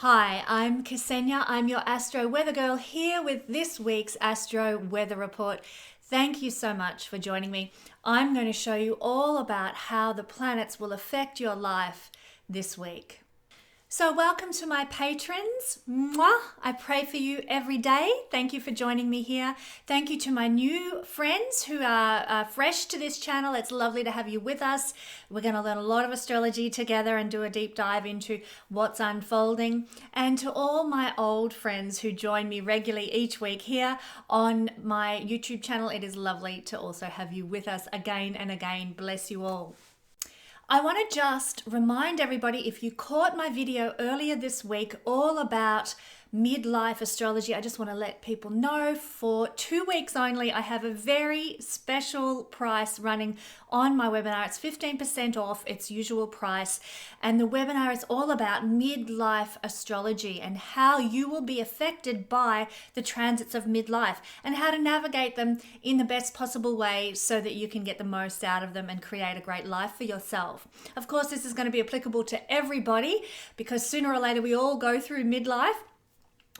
Hi, I'm Kesenya. I'm your Astro Weather Girl here with this week's Astro Weather Report. Thank you so much for joining me. I'm going to show you all about how the planets will affect your life this week. So welcome to my patrons. Mwah! I pray for you every day. Thank you for joining me here. Thank you to my new friends who are fresh to this channel. It's lovely to have you with us. We're going to learn a lot of astrology together and do a deep dive into what's unfolding. And to all my old friends who join me regularly each week here on my YouTube channel, it is lovely to also have you with us again and again. Bless you all. I want to just remind everybody, if you caught my video earlier this week all about midlife astrology, I just want to let people know for 2 weeks only, I have a very special price running on my webinar. It's 15% off its usual price. And the webinar is all about midlife astrology and how you will be affected by the transits of midlife and how to navigate them in the best possible way so that you can get the most out of them and create a great life for yourself. Of course, this is going to be applicable to everybody because sooner or later we all go through midlife.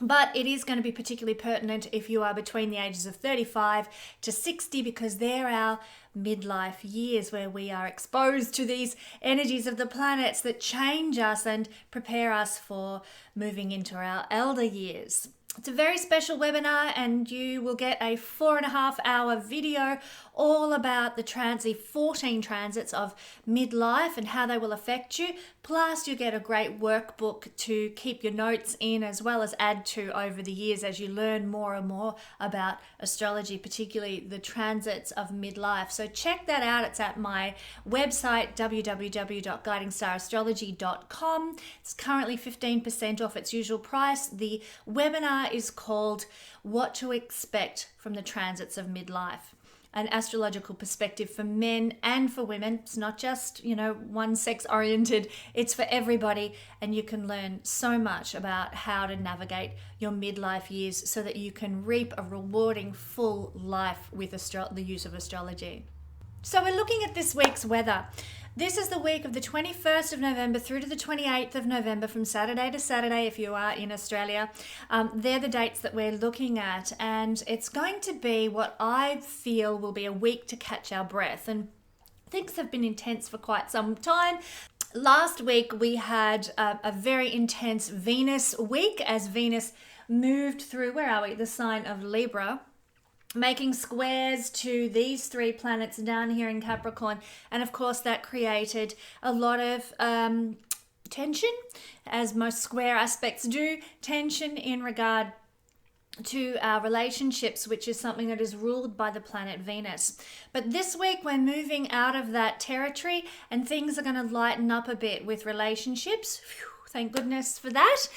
But it is going to be particularly pertinent if you are between the ages of 35 to 60 because they're our midlife years where we are exposed to these energies of the planets that change us and prepare us for moving into our elder years. It's a very special webinar and you will get a 4.5-hour video all about the 14 transits of midlife and how they will affect you. Plus you get a great workbook to keep your notes in as well as add to over the years as you learn more and more about astrology, particularly the transits of midlife. So check that out. It's at my website, www.guidingstar.astrology.com. It's currently 15% off its usual price. The webinar is called What to Expect from the Transits of Midlife. An astrological perspective for men and for women. It's not just, one sex oriented. It's for everybody. And you can learn so much about how to navigate your midlife years so that you can reap a rewarding full life with the use of astrology. So we're looking at this week's weather. This is the week of the 21st of November through to the 28th of November, from Saturday to Saturday if you are in Australia. They're the dates that we're looking at, and it's going to be what I feel will be a week to catch our breath. And things have been intense for quite some time. Last week we had a very intense Venus week as Venus moved through, the sign of Libra, making squares to these 3 planets down here in Capricorn. And of course that created a lot of tension, as most square aspects do, tension in regard to our relationships, which is something that is ruled by the planet Venus. But this week we're moving out of that territory and things are going to lighten up a bit with relationships. Phew. Thank goodness for that.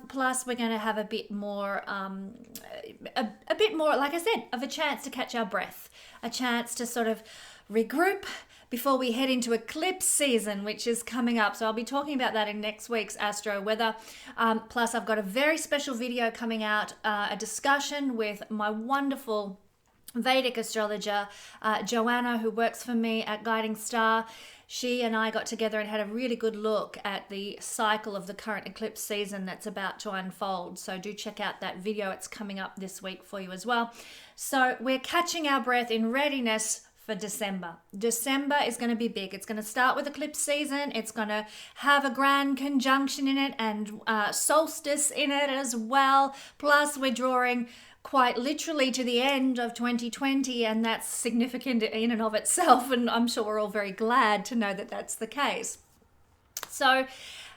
Plus, we're going to have a bit more, like I said, of a chance to catch our breath, a chance to sort of regroup before we head into eclipse season, which is coming up. So I'll be talking about that in next week's Astro Weather. Plus, I've got a very special video coming out, a discussion with my wonderful Vedic astrologer, Joanna, who works for me at Guiding Star. She and I got together and had a really good look at the cycle of the current eclipse season that's about to unfold. So do check out that video. It's coming up this week for you as well. So we're catching our breath in readiness for December. December is going to be big. It's going to start with eclipse season. It's going to have a grand conjunction in it and solstice in it as well. Plus we're drawing quite literally to the end of 2020, and that's significant in and of itself, and I'm sure we're all very glad to know that that's the case. So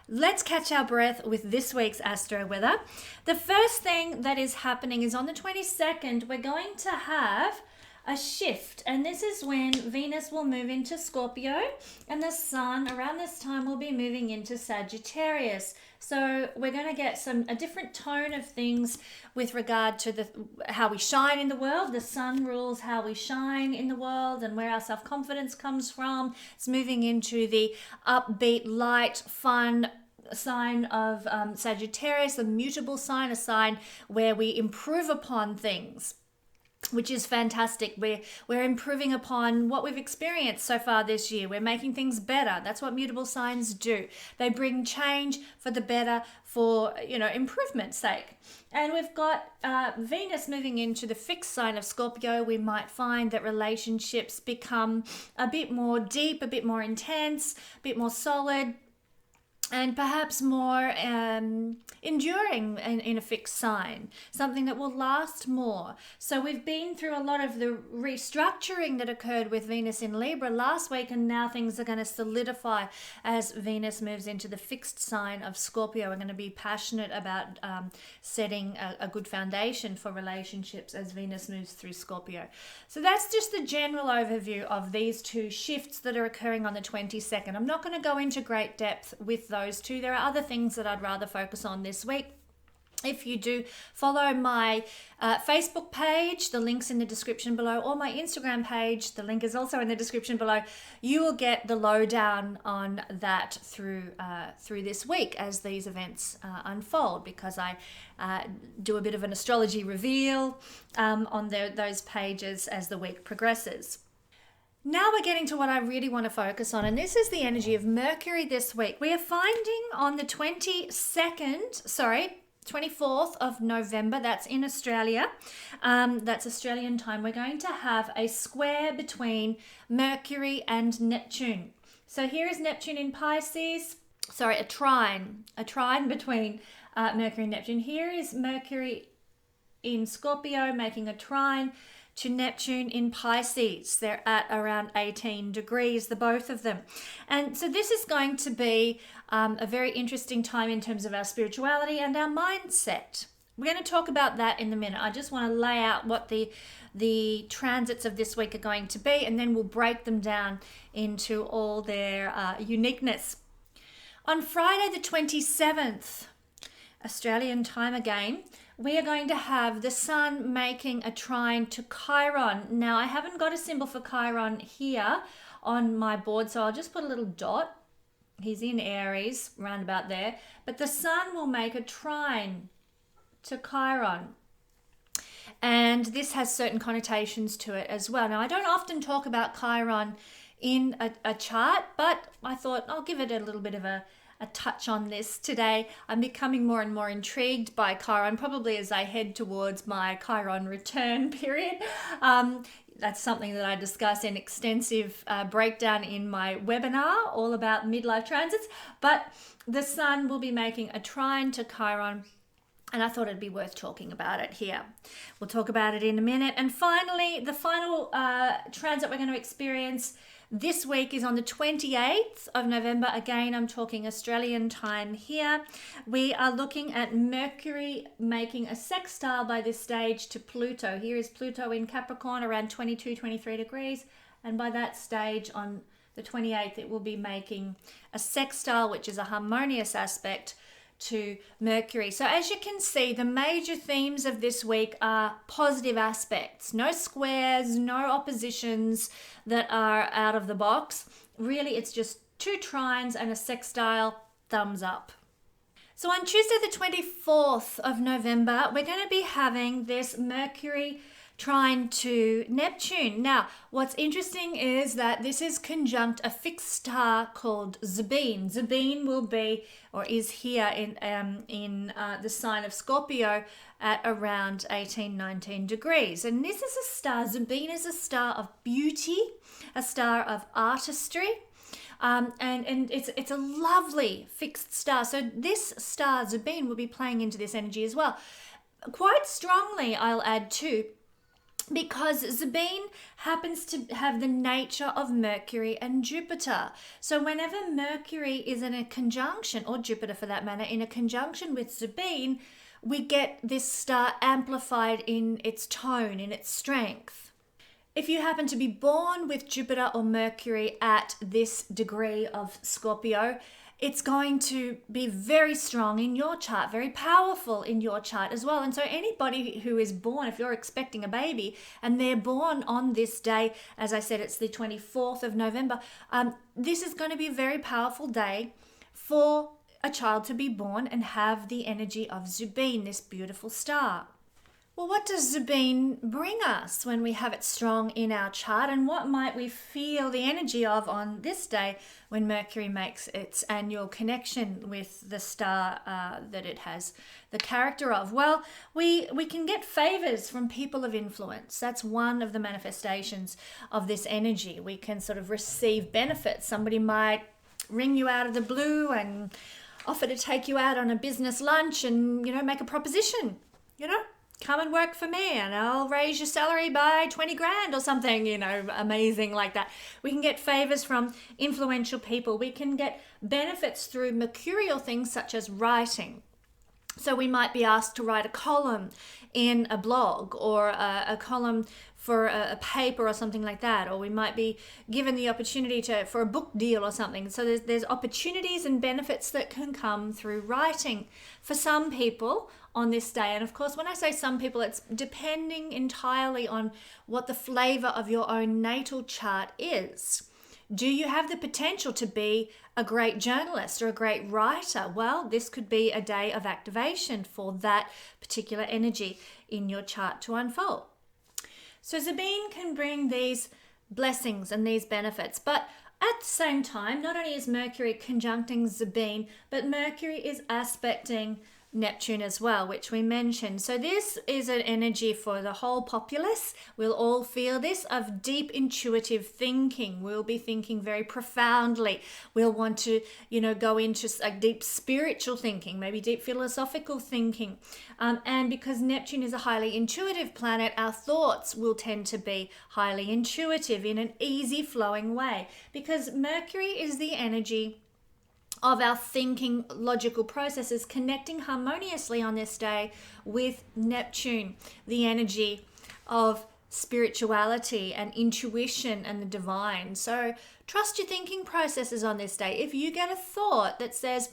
let's catch our breath with this week's Astro Weather. The first thing that is happening is on the 22nd, we're going to have a shift, and this is when Venus will move into Scorpio and the Sun around this time will be moving into Sagittarius. So we're going to get a different tone of things with regard to how we shine in the world. The Sun rules how we shine in the world and where our self-confidence comes from. It's moving into the upbeat, light, fun sign of Sagittarius, a mutable sign, a sign where we improve upon things. which is fantastic. We're improving upon what we've experienced so far this year. We're making things better. That's what mutable signs do. They bring change for the better, for improvement's sake. And we've got Venus moving into the fixed sign of Scorpio. We might find that relationships become a bit more deep, a bit more intense, a bit more solid, and perhaps more enduring in a fixed sign, something that will last more. So we've been through a lot of the restructuring that occurred with Venus in Libra last week, and now things are going to solidify as Venus moves into the fixed sign of Scorpio. We're going to be passionate about setting a good foundation for relationships as Venus moves through Scorpio. So that's just the general overview of these two shifts that are occurring on the 22nd. I'm not going to go into great depth with those two. There are other things that I'd rather focus on this week. If you do follow my Facebook page, the link's in the description below, or my Instagram page, the link is also in the description below, you will get the lowdown on that through this week as these events unfold, because I do a bit of an astrology reveal on those pages as the week progresses. Now we're getting to what I really want to focus on, and this is the energy of Mercury this week. We are finding on the 24th of November, that's in Australia, that's Australian time, we're going to have a square between Mercury and Neptune. So here is Neptune in Pisces, a trine between Mercury and Neptune. Here is Mercury in Scorpio making a trine to Neptune in Pisces. They're at around 18 degrees, the both of them. And so this is going to be a very interesting time in terms of our spirituality and our mindset. We're going to talk about that in a minute. I just want to lay out what the transits of this week are going to be, and then we'll break them down into all their uniqueness. On Friday the 27th, Australian time again, we are going to have the Sun making a trine to Chiron. Now, I haven't got a symbol for Chiron here on my board, so I'll just put a little dot. He's in Aries, round about there. But the Sun will make a trine to Chiron. And this has certain connotations to it as well. Now, I don't often talk about Chiron in a chart, but I thought I'll give it a little bit of a touch on this today. I'm becoming more and more intrigued by Chiron, probably as I head towards my Chiron return period. That's something that I discuss in extensive breakdown in my webinar, all about midlife transits. But the Sun will be making a trine to Chiron, and I thought it'd be worth talking about it here. We'll talk about it in a minute. And finally, the final transit we're going to experience this week is on the 28th of November. Again, I'm talking Australian time here. We are looking at Mercury making a sextile by this stage to Pluto. Here is Pluto in Capricorn around 22, 23 degrees. And by that stage on the 28th, it will be making a sextile, which is a harmonious aspect to Mercury. So as you can see, the major themes of this week are positive aspects. No squares, no oppositions that are out of the box. Really, it's just two trines and a sextile, thumbs up. So on Tuesday the 24th of November, we're going to be having this Mercury trine to Neptune. Now, what's interesting is that this is conjunct a fixed star called Zubin. Zubin will be, or is here in the sign of Scorpio at around 18, 19 degrees. And this is a star, Zubin is a star of beauty, a star of artistry. And it's a lovely fixed star. So this star, Zubin, will be playing into this energy as well. Quite strongly, I'll add too, because Zubin happens to have the nature of Mercury and Jupiter. So whenever Mercury is in a conjunction, or Jupiter for that matter, in a conjunction with Zubin, we get this star amplified in its tone, in its strength. If you happen to be born with Jupiter or Mercury at this degree of Scorpio, it's going to be very strong in your chart, very powerful in your chart as well. And so anybody who is born, if you're expecting a baby and they're born on this day, as I said, it's the 24th of November, this is going to be a very powerful day for a child to be born and have the energy of Zubin, this beautiful star. Well, what does Zubin bring us when we have it strong in our chart, and what might we feel the energy of on this day when Mercury makes its annual connection with the star that it has the character of? Well, we can get favors from people of influence. That's one of the manifestations of this energy. We can sort of receive benefits. Somebody might ring you out of the blue and offer to take you out on a business lunch and, make a proposition, come and work for me and I'll raise your salary by 20 grand or something, amazing like that. We can get favors from influential people. We can get benefits through mercurial things such as writing. So we might be asked to write a column in a blog, or a column for a paper or something like that, or we might be given the opportunity for a book deal or something. So there's opportunities and benefits that can come through writing for some people on this day. And of course, when I say some people, it's depending entirely on what the flavor of your own natal chart is. Do you have the potential to be a great journalist or a great writer? Well, this could be a day of activation for that particular energy in your chart to unfold. So Zubin can bring these blessings and these benefits, but at the same time, not only is Mercury conjuncting Zubin, but Mercury is aspecting Neptune as well, which we mentioned. So this is an energy for the whole populace. We'll all feel this, of deep intuitive thinking. We'll be thinking very profoundly. We'll want to, go into deep spiritual thinking, maybe deep philosophical thinking. And because Neptune is a highly intuitive planet, our thoughts will tend to be highly intuitive in an easy flowing way, because Mercury is the energy of our thinking, logical processes connecting harmoniously on this day with Neptune, the energy of spirituality and intuition and the divine. So trust your thinking processes on this day. If you get a thought that says,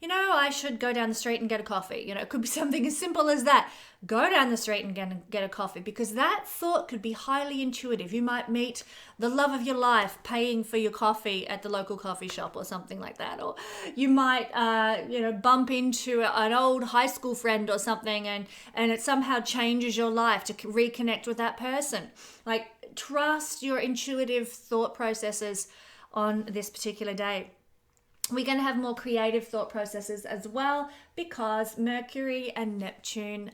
I should go down the street and get a coffee, it could be something as simple as that. Go down the street and get a coffee, because that thought could be highly intuitive. You might meet the love of your life paying for your coffee at the local coffee shop or something like that. Or you might, bump into an old high school friend or something, and it somehow changes your life to reconnect with that person. Like, trust your intuitive thought processes on this particular day. We're going to have more creative thought processes as well, because Mercury and Neptune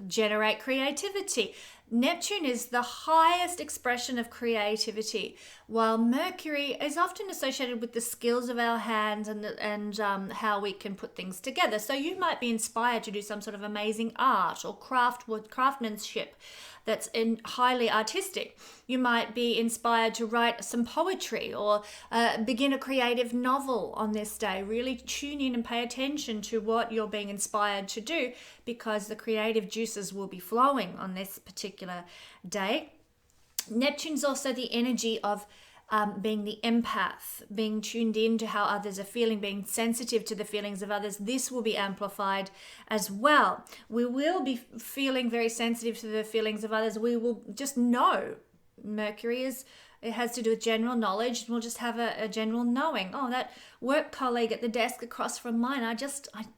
generate creativity. Neptune is the highest expression of creativity, while Mercury is often associated with the skills of our hands and how we can put things together. So you might be inspired to do some sort of amazing art or craftsmanship that's highly artistic. You might be inspired to write some poetry or begin a creative novel on this day. Really tune in and pay attention to what you're being inspired to do, because the creative juices will be flowing on this particular day. Neptune's also the energy of being the empath, being tuned in to how others are feeling, being sensitive to the feelings of others. This will be amplified as well. We will be feeling very sensitive to the feelings of others. We will just know. Mercury it has to do with general knowledge. We'll just have a general knowing. Oh, that work colleague at the desk across from mine,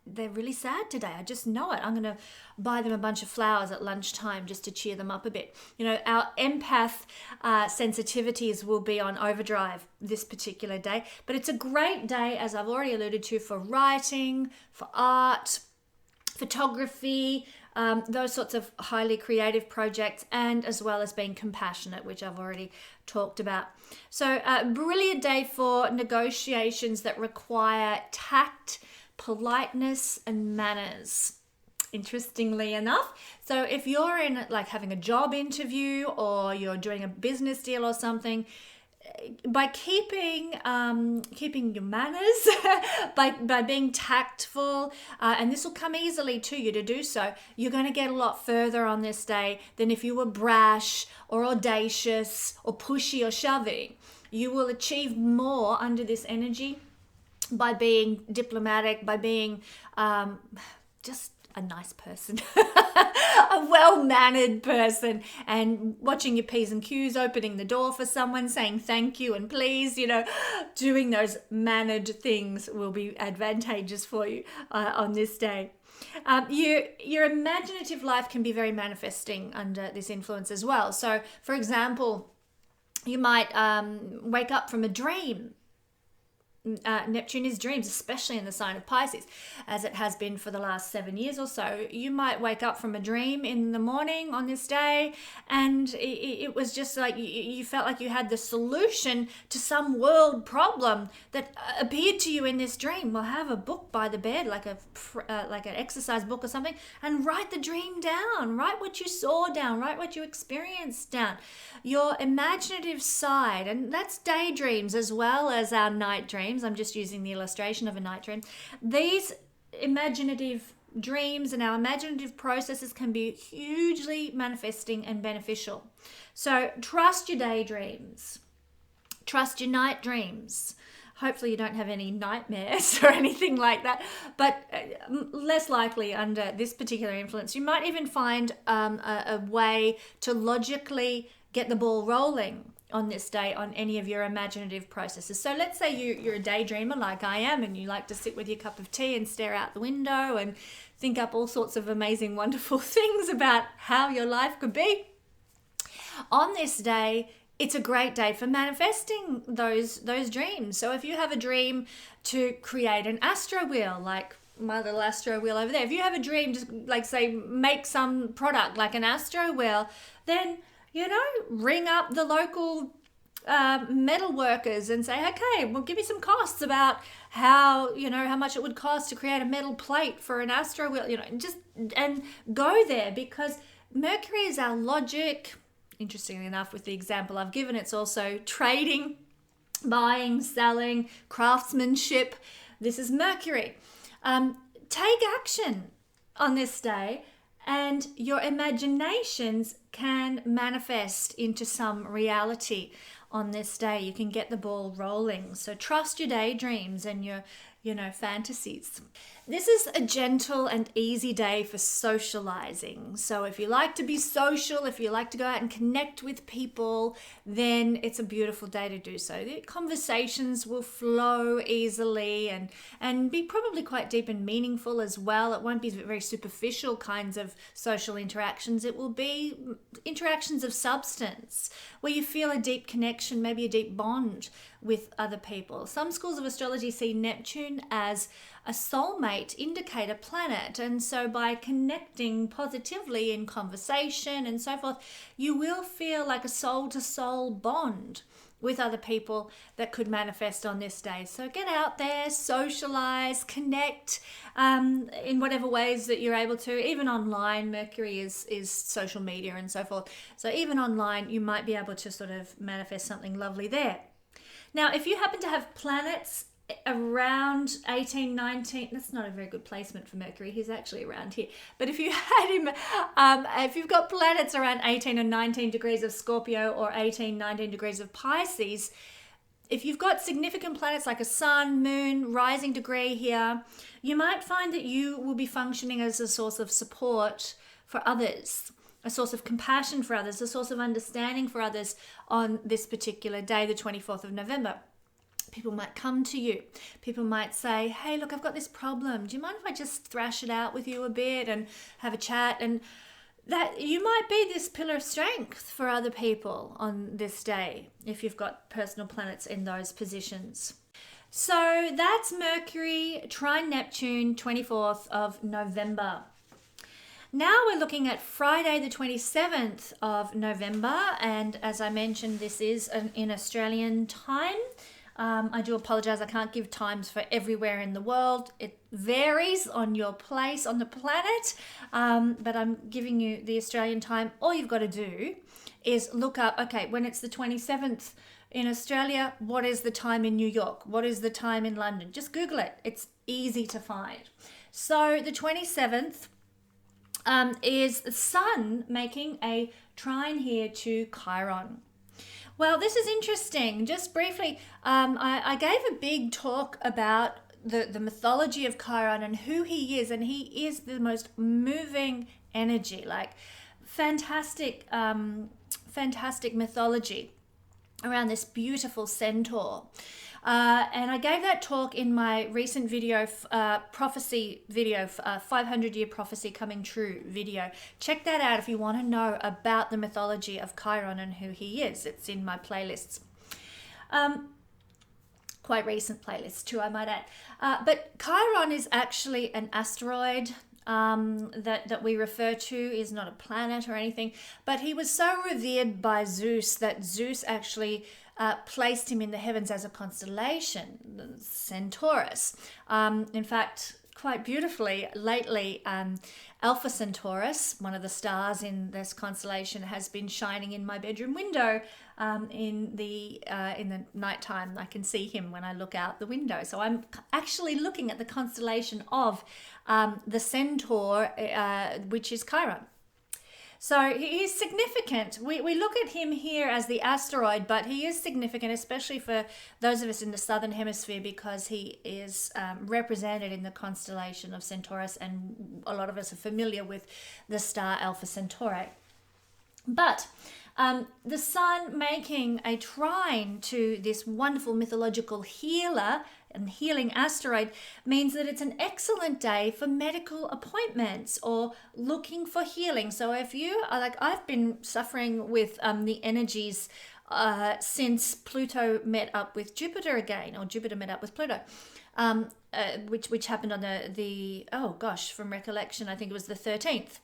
they're really sad today. I just know it. I'm going to buy them a bunch of flowers at lunchtime just to cheer them up a bit. Our empath sensitivities will be on overdrive this particular day. But it's a great day, as I've already alluded to, for writing, for art, photography, those sorts of highly creative projects, and as well as being compassionate, which I've already talked about. So a brilliant day for negotiations that require tact, politeness, and manners. Interestingly enough. So if you're in having a job interview, or you're doing a business deal or something, by keeping your manners, by being tactful, and this will come easily to you to do so, you're going to get a lot further on this day than if you were brash or audacious or pushy or shoving. You will achieve more under this energy by being diplomatic, by being just a nice person, a well-mannered person, and watching your P's and Q's, opening the door for someone, saying thank you and please, doing those mannered things will be advantageous for you on this day. Your imaginative life can be very manifesting under this influence as well. So, for example, you might wake up from a dream. Neptune is dreams, especially in the sign of Pisces, as it has been for the last 7 years or so. You might wake up from a dream in the morning on this day, and it was just like you felt like you had the solution to some world problem that appeared to you in this dream. Well, have a book by the bed, like an exercise book or something, and write the dream down. Write what you saw down. Write what you experienced down. Your imaginative side, and that's daydreams as well as our night dreams. I'm just using the illustration of a night dream. These imaginative dreams and our imaginative processes can be hugely manifesting and beneficial. So trust your daydreams. Trust your night dreams. Hopefully you don't have any nightmares or anything like that, but less likely under this particular influence. You might even find a way to logically get the ball rolling on this day on any of your imaginative processes. So let's say you're a daydreamer like I am, and you like to sit with your cup of tea and stare out the window and think up all sorts of amazing, wonderful things about how your life could be. On this day, it's a great day for manifesting those dreams. So if you have a dream to create an Astro Wheel, like my little Astro Wheel over there, if you have a dream to, like, say, make some product like an Astro Wheel, then ring up the local metal workers and say, okay, well, give me some costs about how much it would cost to create a metal plate for an Astro Wheel, and go there, because Mercury is our logic. Interestingly enough, with the example I've given, it's also trading, buying, selling, craftsmanship. This is Mercury. Take action on this day, and your imaginations can manifest into some reality on this day. You can get the ball rolling. So trust your daydreams and your fantasies. This is a gentle and easy day for socializing. So if you like to be social, if you like to go out and connect with people, then it's a beautiful day to do so. The conversations will flow easily and be probably quite deep and meaningful as well. It won't be very superficial kinds of social interactions. It will be interactions of substance where you feel a deep connection, maybe a deep bond with other people. Some schools of astrology see Neptune as a soulmate indicator planet, and so by connecting positively in conversation and so forth, you will feel like a soul-to-soul bond with other people that could manifest on this day. So get out there, socialize, connect in whatever ways that you're able to. Even online, Mercury is social media and so forth. So even online, you might be able to sort of manifest something lovely there. Now, if you happen to have planets around 18, 19, that's not a very good placement for Mercury. He's actually around here. But if you had him, if you've got planets around 18 and 19 degrees of Scorpio or 18, 19 degrees of Pisces, if you've got significant planets like a sun, moon, rising degree here, you might find that you will be functioning as a source of support for others, a source of compassion for others, a source of understanding for others on this particular day, the 24th of November. People might come to you. People might say, hey, look, I've got this problem. Do you mind if I just thrash it out with you a bit and have a chat? And that you might be this pillar of strength for other people on this day if you've got personal planets in those positions. So that's Mercury trine Neptune, 24th of November. Now we're looking at Friday the 27th of November, and as I mentioned, this is in Australian time. I do apologize, I can't give times for everywhere in the world. It varies on your place on the planet, but I'm giving you the Australian time. All you've got to do is look up, okay, when it's the 27th in Australia, what is the time in New York? What is the time in London? Just Google it. It's easy to find. So the 27th is the Sun making a trine here to Chiron. Well, this is interesting. Just briefly, I gave a big talk about the mythology of Chiron and who he is, and he is the most moving energy, like fantastic mythology around this beautiful centaur. And I gave that talk in my recent video, prophecy video, 500-year prophecy coming true video. Check that out if you want to know about the mythology of Chiron and who he is. It's in my playlists. Quite recent playlists too, I might add. But Chiron is actually an asteroid that we refer to, is not a planet or anything, but he was so revered by Zeus that Zeus actually placed him in the heavens as a constellation, Centaurus. In fact, quite beautifully, lately, Alpha Centaurus, one of the stars in this constellation, has been shining in my bedroom window in the nighttime. I can see him when I look out the window. So I'm actually looking at the constellation of the Centaur, which is Chiron. So he is significant. We look at him here as the asteroid, but he is significant, especially for those of us in the southern hemisphere, because he is represented in the constellation of Centaurus, and a lot of us are familiar with the star Alpha Centauri. But the sun making a trine to this wonderful mythological healer and healing asteroid means that it's an excellent day for medical appointments or looking for healing. So if you are like, I've been suffering with the energies since Pluto met up with Jupiter again, or Jupiter met up with Pluto, which happened on from recollection, I think it was the 13th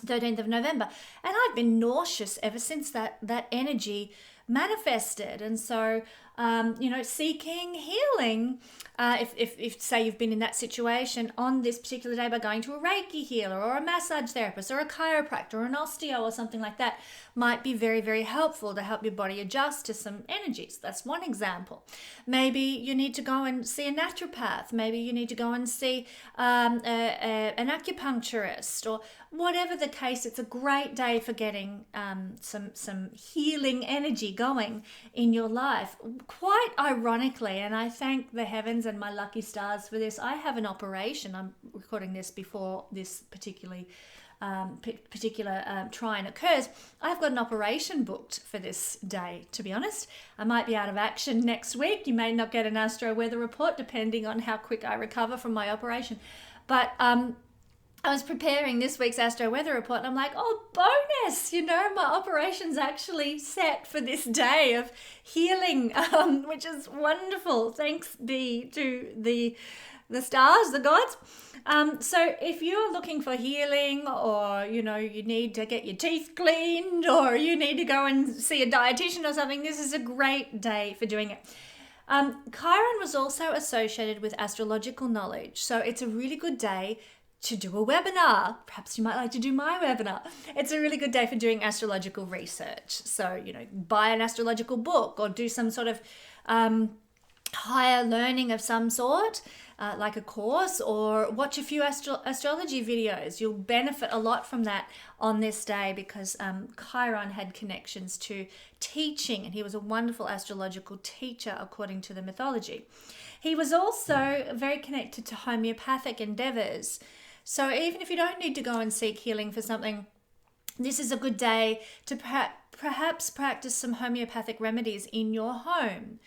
of November. And I've been nauseous ever since that energy manifested. And so, seeking healing, if say you've been in that situation on this particular day by going to a Reiki healer or a massage therapist or a chiropractor or an osteo or something like that, might be very, very helpful to help your body adjust to some energies. That's one example. Maybe you need to go and see a naturopath. Maybe you need to go and see an acupuncturist, or whatever the case. It's a great day for getting some healing energy going in your life. Quite ironically, and I thank the heavens and my lucky stars for this, I have an operation. I'm recording this before this particular trine occurs. I've got an operation booked for this day, to be honest. I might be out of action next week. You may not get an astro weather report depending on how quick I recover from my operation. But I was preparing this week's astro weather report, and I'm like, oh, bonus, my operation's actually set for this day of healing, which is wonderful. Thanks be to the stars, the gods. So if you're looking for healing, or, you need to get your teeth cleaned, or you need to go and see a dietitian or something, this is a great day for doing it. Chiron was also associated with astrological knowledge. So it's a really good day to do a webinar. Perhaps you might like to do my webinar. It's a really good day for doing astrological research. So, buy an astrological book or do some sort of higher learning of some sort, like a course, or watch a few astrology videos. You'll benefit a lot from that on this day, because Chiron had connections to teaching, and he was a wonderful astrological teacher according to the mythology. He was also very connected to homeopathic endeavors. So even if you don't need to go and seek healing for something, this is a good day to perhaps practice some homeopathic remedies in your home.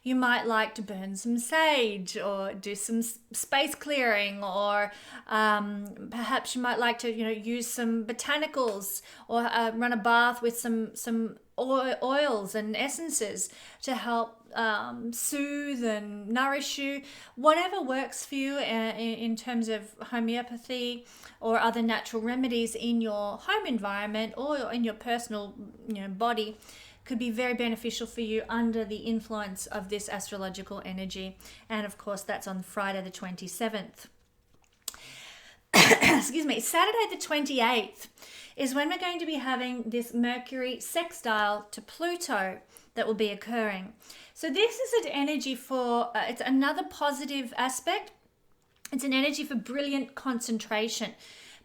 You might like to burn some sage, or do some space clearing, or perhaps you might like to, use some botanicals, or run a bath with some oils and essences to help soothe and nourish you. Whatever works for you in terms of homeopathy or other natural remedies in your home environment or in your personal body could be very beneficial for you under the influence of this astrological energy. And of course, that's on Friday the 27th. Excuse me. Saturday the 28th is when we're going to be having this Mercury sextile to Pluto that will be occurring. So this is an energy for, it's another positive aspect. It's an energy for brilliant concentration,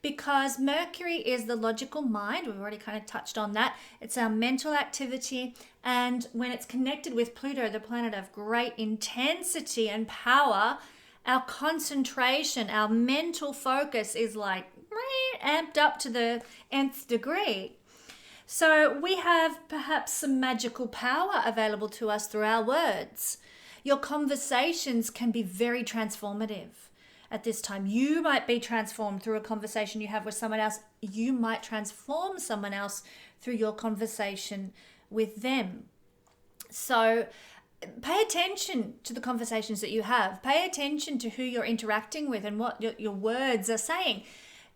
because Mercury is the logical mind. We've already kind of touched on that. It's our mental activity. And when it's connected with Pluto, the planet of great intensity and power, Our concentration, our mental focus is like amped up to the nth degree. So we have perhaps some magical power available to us through our words. Your conversations can be very transformative at this time. You might be transformed through a conversation you have with someone else. You might transform someone else through your conversation with them. So pay attention to the conversations that you have. Pay attention to who you're interacting with and what your words are saying.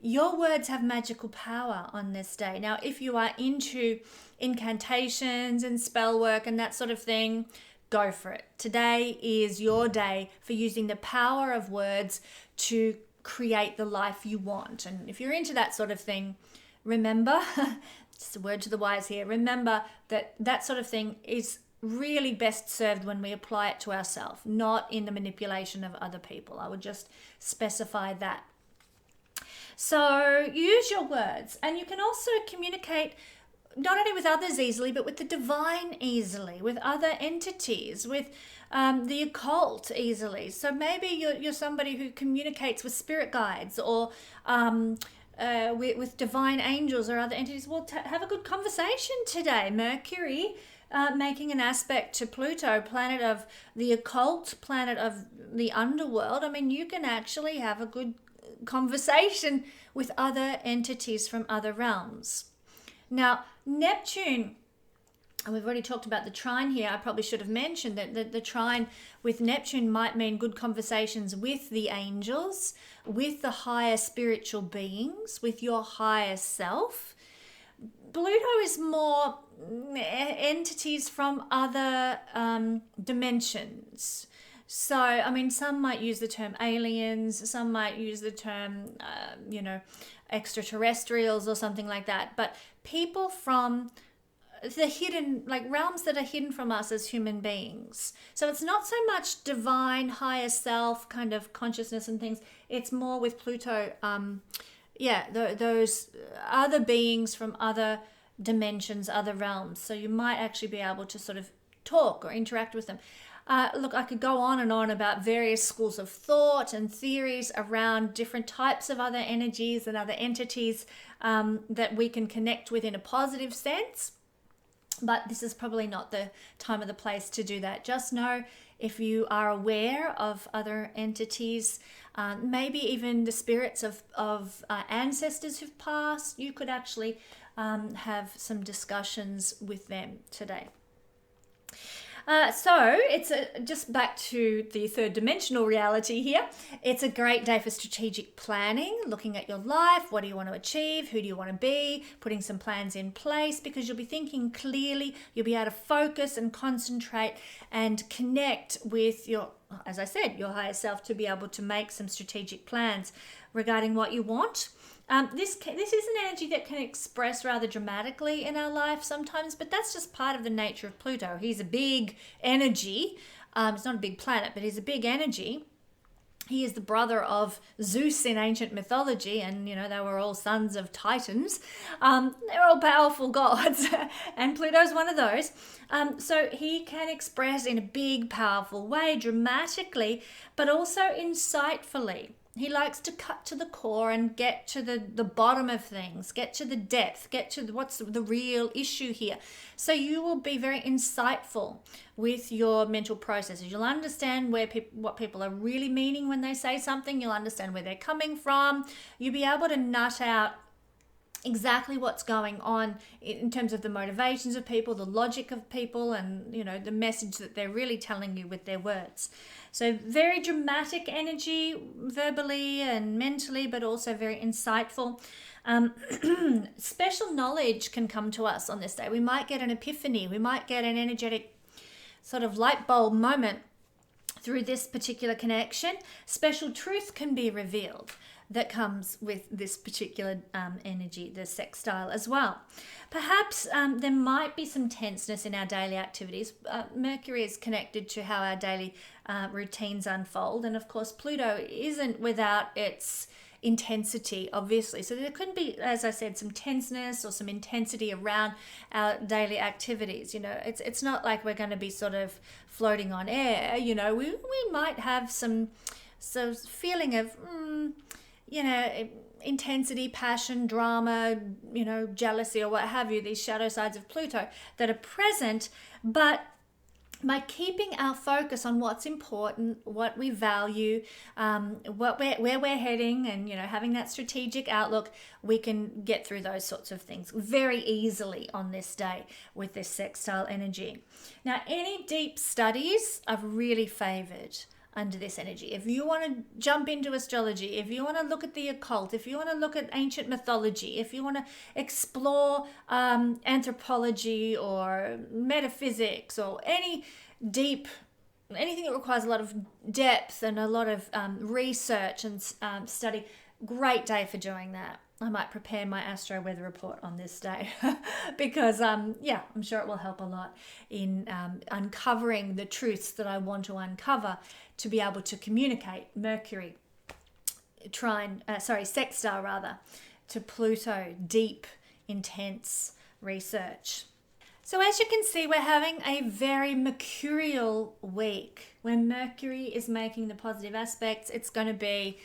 Your words have magical power on this day. Now, if you are into incantations and spell work and that sort of thing, go for it. Today is your day for using the power of words to create the life you want. And if you're into that sort of thing, remember, just a word to the wise here, remember that that sort of thing is really best served when we apply it to ourselves, not in the manipulation of other people. I would just specify that. So use your words, and you can also communicate not only with others easily, but with the divine easily, with other entities, with the occult easily. So maybe you're somebody who communicates with spirit guides or with divine angels or other entities. Well, have a good conversation today. Mercury making an aspect to Pluto, planet of the occult, planet of the underworld. I mean, you can actually have a good conversation with other entities from other realms. Now, Neptune, and we've already talked about the trine here. I probably should have mentioned that the trine with Neptune might mean good conversations with the angels, with the higher spiritual beings, with your higher self. Pluto is more entities from other dimensions. So, I mean, some might use the term aliens, some might use the term, extraterrestrials or something like that. But people from the hidden, like realms that are hidden from us as human beings. So it's not so much divine, higher self kind of consciousness and things. It's more with Pluto, those other beings from other dimensions, other realms. So you might actually be able to sort of talk or interact with them. Look, I could go on and on about various schools of thought and theories around different types of other energies and other entities that we can connect with in a positive sense. But this is probably not the time or the place to do that. Just know if you are aware of other entities, maybe even the spirits of ancestors who've passed, you could actually have some discussions with them today. So it's just back to the third dimensional reality here. It's a great day for strategic planning, looking at your life. What do you want to achieve? Who do you want to be? Putting some plans in place, because you'll be thinking clearly. You'll be able to focus and concentrate and connect with your, as I said, your higher self, to be able to make some strategic plans regarding what you want. This is an energy that can express rather dramatically in our life sometimes, but that's just part of the nature of Pluto. He's a big energy. It's not a big planet, but he's a big energy. He is the brother of Zeus in ancient mythology, and they were all sons of Titans. They're all powerful gods, and Pluto's one of those. So he can express in a big, powerful way, dramatically, but also insightfully. He likes to cut to the core and get to the bottom of things, get to the depth, get to what's the real issue here. So you will be very insightful with your mental processes. You'll understand what people are really meaning when they say something. You'll understand where they're coming from. You'll be able to nut out exactly what's going on in terms of the motivations of people, the logic of people, and the message that they're really telling you with their words. So very dramatic energy, verbally and mentally, but also very insightful. Special knowledge can come to us on this day. We might get an epiphany. We might get an energetic sort of light bulb moment through this particular connection. Special truth can be revealed that comes with this particular energy, the sextile as well. Perhaps there might be some tenseness in our daily activities. Mercury is connected to how our daily routines unfold. And of course, Pluto isn't without its intensity, obviously. So there could be, as I said, some tenseness or some intensity around our daily activities. It's not like we're going to be sort of floating on air. We might have some So feeling of, intensity, passion, drama, jealousy or what have you, these shadow sides of Pluto that are present, but by keeping our focus on what's important, what we value, where we're heading, and having that strategic outlook, we can get through those sorts of things very easily on this day with this sextile energy. Now, any deep studies are really favored under this energy. If you want to jump into astrology, if you want to look at the occult, if you want to look at ancient mythology, if you want to explore anthropology or metaphysics or anything that requires a lot of depth and a lot of research and study, great day for doing that. I might prepare my astro weather report on this day because, I'm sure it will help a lot in uncovering the truths that I want to uncover to be able to communicate Mercury, sextile rather, to Pluto, deep, intense research. So as you can see, we're having a very mercurial week. When Mercury is making the positive aspects, it's going to be,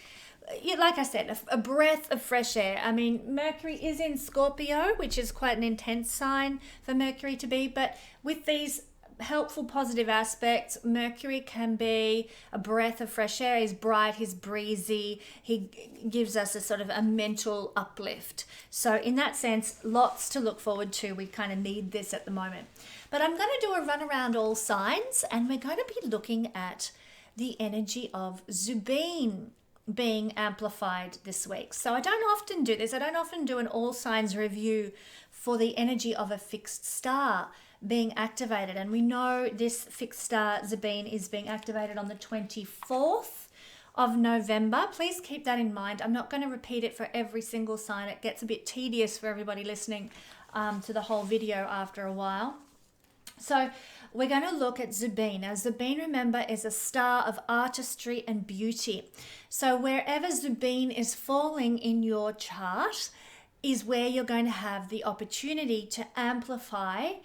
like I said, a breath of fresh air. I mean, Mercury is in Scorpio, which is quite an intense sign for Mercury to be, but with these helpful positive aspects, Mercury can be a breath of fresh air. He's bright, he's breezy, he gives us a sort of a mental uplift. So in that sense, lots to look forward to. We kind of need this at the moment. But I'm going to do a run around all signs, and we're going to be looking at the energy of Zubine being amplified this week. So I don't often do this. I don't often do an all signs review for the energy of a fixed star being activated. And we know this fixed star Zubine is being activated on the 24th of November. Please keep that in mind. I'm not going to repeat it for every single sign. It gets a bit tedious for everybody listening to the whole video after a while. So we're going to look at Zubine. Now, Zubine, remember, is a star of artistry and beauty. So wherever Zubine is falling in your chart is where you're going to have the opportunity to amplify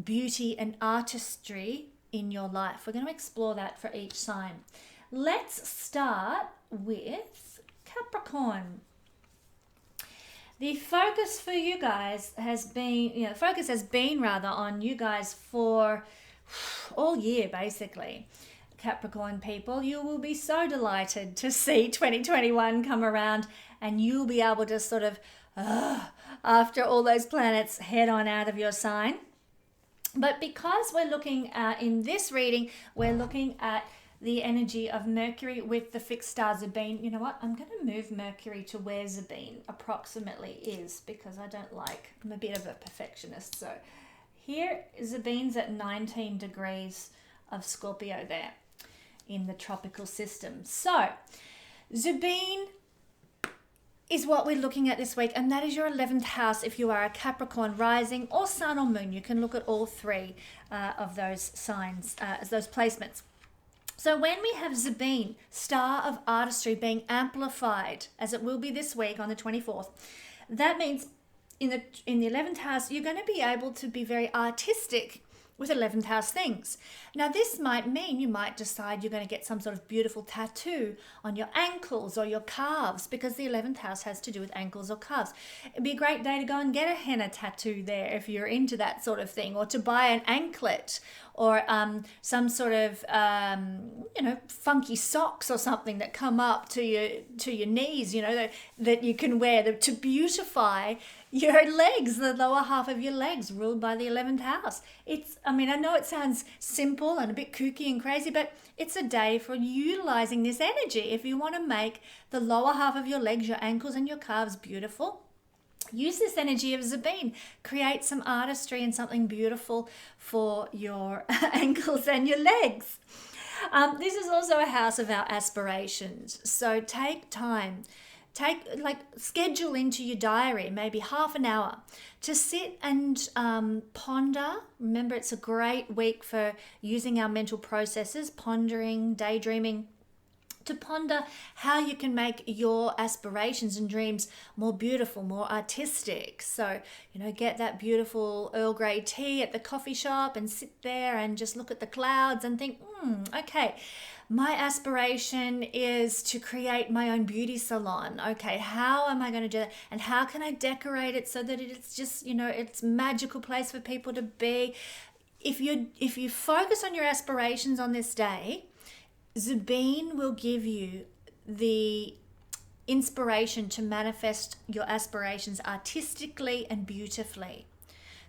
beauty and artistry in your life. We're going to explore that for each sign. Let's start with Capricorn. The focus for you guys has been, on you guys for all year, basically. Capricorn people, you will be so delighted to see 2021 come around, and you'll be able to sort of, after all those planets head on out of your sign. But because we're looking at, in this reading, we're looking at the energy of Mercury with the fixed star Zubine. You know what? I'm going to move Mercury to where Zubine approximately is, because I'm a bit of a perfectionist. So here, Zubine's at 19 degrees of Scorpio there in the tropical system. So Zubine is what we're looking at this week, and that is your 11th house if you are a Capricorn rising or sun or moon. You can look at all three of those signs as those placements. So when we have Zubine, star of artistry, being amplified, as it will be this week on the 24th, that means in the 11th house, you're going to be able to be very artistic with 11th house things. Now, this might mean you might decide you're going to get some sort of beautiful tattoo on your ankles or your calves, because the 11th house has to do with ankles or calves. It'd be a great day to go and get a henna tattoo there if you're into that sort of thing, or to buy an anklet, or some sort of funky socks or something that come up to your knees, that you can wear to beautify your legs, the lower half of your legs, ruled by the 11th house. I know it sounds simple and a bit kooky and crazy, but it's a day for utilizing this energy. If you want to make the lower half of your legs, your ankles and your calves beautiful, use this energy of Zubine. Create some artistry and something beautiful for your ankles and your legs. This is also a house of our aspirations. So take time. Schedule into your diary maybe half an hour to sit and ponder. Remember, it's a great week for using our mental processes, pondering, daydreaming, to ponder how you can make your aspirations and dreams more beautiful, more artistic. So, get that beautiful Earl Grey tea at the coffee shop and sit there and just look at the clouds and think, okay, my aspiration is to create my own beauty salon. Okay, how am I going to do that? And how can I decorate it so that it's just, it's a magical place for people to be? If you focus on your aspirations on this day, Zubin will give you the inspiration to manifest your aspirations artistically and beautifully.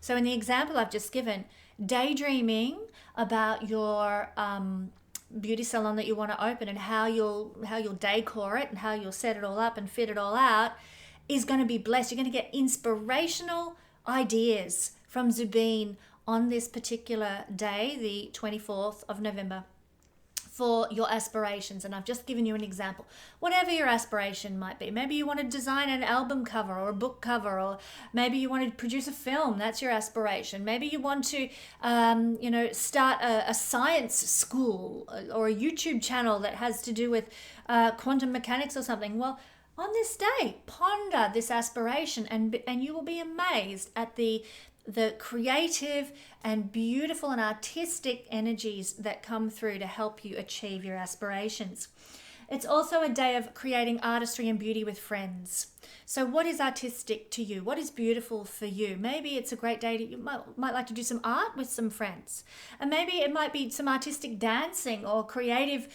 So in the example I've just given, daydreaming about your beauty salon that you want to open and how you'll decor it and how you'll set it all up and fit it all out is going to be blessed. You're going to get inspirational ideas from Zubin on this particular day, the 24th of November, for your aspirations. And I've just given you an example. Whatever your aspiration might be. Maybe you want to design an album cover or a book cover, or maybe you want to produce a film. That's your aspiration. Maybe you want to, start a science school or a YouTube channel that has to do with quantum mechanics or something. Well, on this day, ponder this aspiration and you will be amazed at the creative and beautiful and artistic energies that come through to help you achieve your aspirations. It's also a day of creating artistry and beauty with friends. So what is artistic to you? What is beautiful for you? Maybe it's a great day you might like to do some art with some friends. And maybe it might be some artistic dancing or creative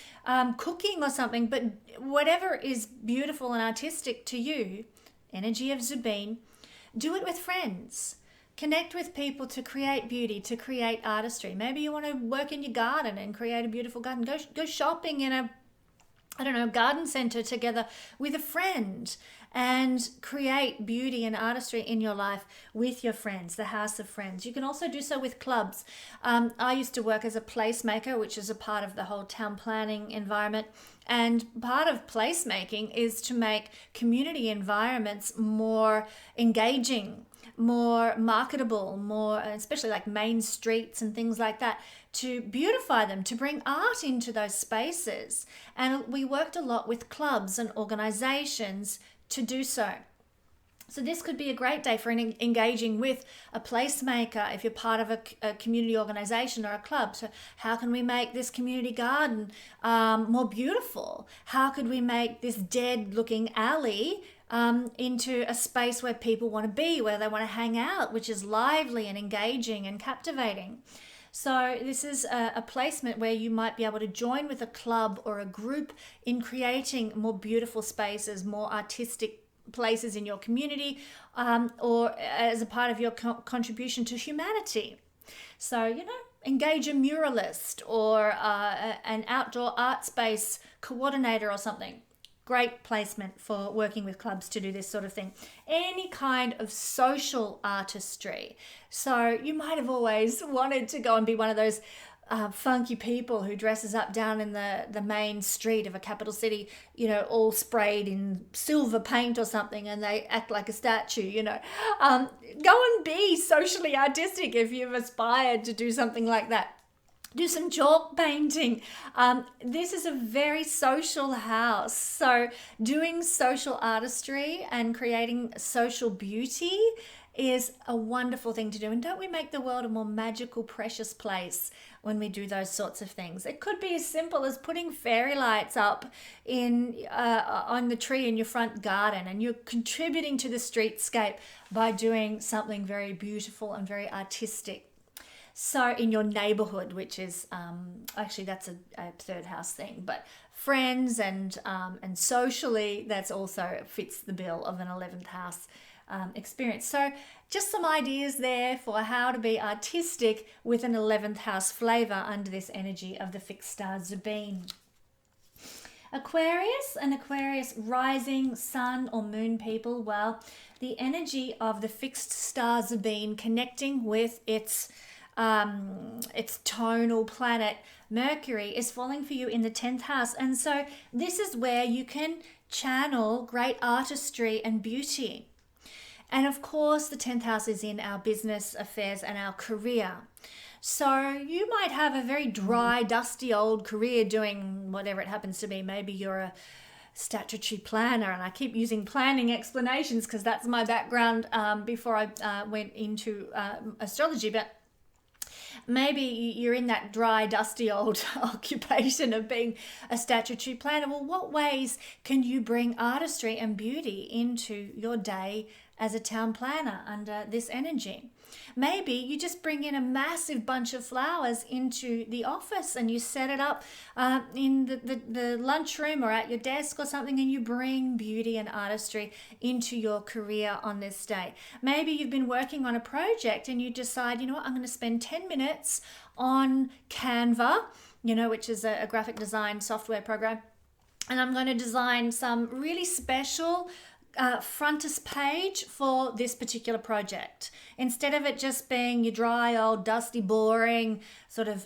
cooking or something. But whatever is beautiful and artistic to you, energy of Zubin, do it with friends. Connect with people to create beauty, to create artistry. Maybe you want to work in your garden and create a beautiful garden. Go shopping in a garden center together with a friend and create beauty and artistry in your life with your friends, the house of friends. You can also do so with clubs. I used to work as a placemaker, which is a part of the whole town planning environment. And part of placemaking is to make community environments more engaging, more marketable, more, especially like main streets and things like that, to beautify them, to bring art into those spaces. And we worked a lot with clubs and organizations to do so. So this could be a great day for engaging with a placemaker if you're part of a community organization or a club. So how can we make this community garden more beautiful? How could we make this dead looking alley into a space where people want to be, where they want to hang out, which is lively and engaging and captivating? So this is a placement where you might be able to join with a club or a group in creating more beautiful spaces, more artistic places in your community, or as a part of your contribution to humanity. So, engage a muralist or an outdoor art space coordinator or something. Great placement for working with clubs to do this sort of thing. Any kind of social artistry. So you might have always wanted to go and be one of those funky people who dresses up down in the main street of a capital city, all sprayed in silver paint or something, and they act like a statue, Go and be socially artistic if you've aspired to do something like that. Do some chalk painting. This is a very social house. So doing social artistry and creating social beauty is a wonderful thing to do. And don't we make the world a more magical, precious place when we do those sorts of things? It could be as simple as putting fairy lights up on the tree in your front garden, and you're contributing to the streetscape by doing something very beautiful and very artistic. So in your neighborhood, which is actually that's a third house thing, but friends and socially, that's also fits the bill of an 11th house experience. So just some ideas there for how to be artistic with an 11th house flavor under this energy of the fixed star Zubin. Aquarius and Aquarius rising sun or moon people, well, the energy of the fixed star Zubin connecting with its tonal planet Mercury is falling for you in the 10th house, and so this is where you can channel great artistry and beauty. And of course the 10th house is in our business affairs and our career. So you might have a very dry, dusty old career doing whatever it happens to be. Maybe you're a statutory planner, and I keep using planning explanations because that's my background before I went into astrology. But maybe you're in that dry, dusty old occupation of being a statutory planner. Well, what ways can you bring artistry and beauty into your day as a town planner under this energy? Maybe you just bring in a massive bunch of flowers into the office and you set it up in the lunchroom or at your desk or something, and you bring beauty and artistry into your career on this day. Maybe you've been working on a project and you decide, you know what, I'm going to spend 10 minutes on Canva, which is a graphic design software program, and I'm going to design some really special frontispiece for this particular project. Instead of it just being your dry, old, dusty, boring sort of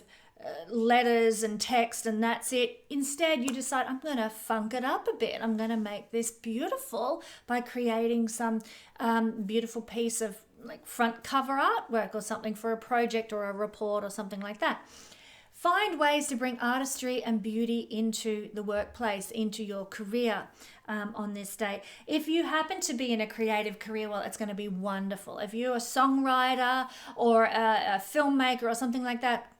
letters and text and that's it, instead you decide, I'm going to funk it up a bit. I'm going to make this beautiful by creating some beautiful piece of like front cover artwork or something for a project or a report or something like that. Find ways to bring artistry and beauty into the workplace, into your career on this day. If you happen to be in a creative career, well, it's going to be wonderful. If you're a songwriter or a filmmaker or something like that,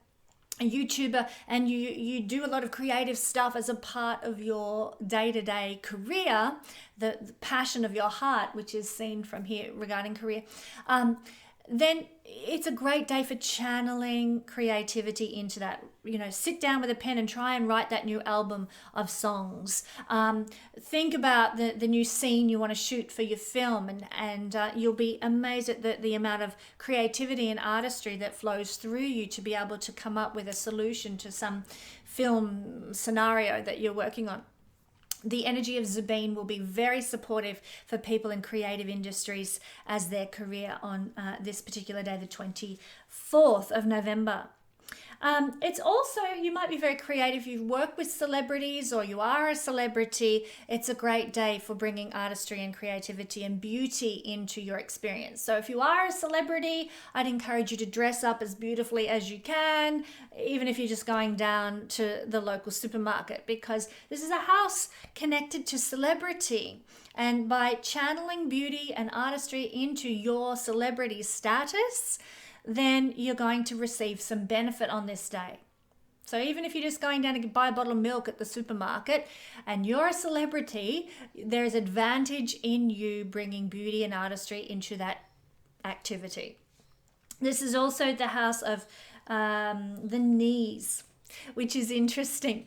a YouTuber, and you do a lot of creative stuff as a part of your day-to-day career, the passion of your heart, which is seen from here regarding career, then it's a great day for channeling creativity into that. Sit down with a pen and try and write that new album of songs. Think about the new scene you want to shoot for your film, and you'll be amazed at the amount of creativity and artistry that flows through you to be able to come up with a solution to some film scenario that you're working on. The energy of Zubin will be very supportive for people in creative industries as their career on this particular day, the 24th of November. It's also, you might be very creative. You work with celebrities or you are a celebrity. It's a great day for bringing artistry and creativity and beauty into your experience. So if you are a celebrity, I'd encourage you to dress up as beautifully as you can, even if you're just going down to the local supermarket, because this is a house connected to celebrity. And by channeling beauty and artistry into your celebrity status, then you're going to receive some benefit on this day. So even if you're just going down to buy a bottle of milk at the supermarket and you're a celebrity, there's advantage in you bringing beauty and artistry into that activity. This is also the house of the knees, which is interesting.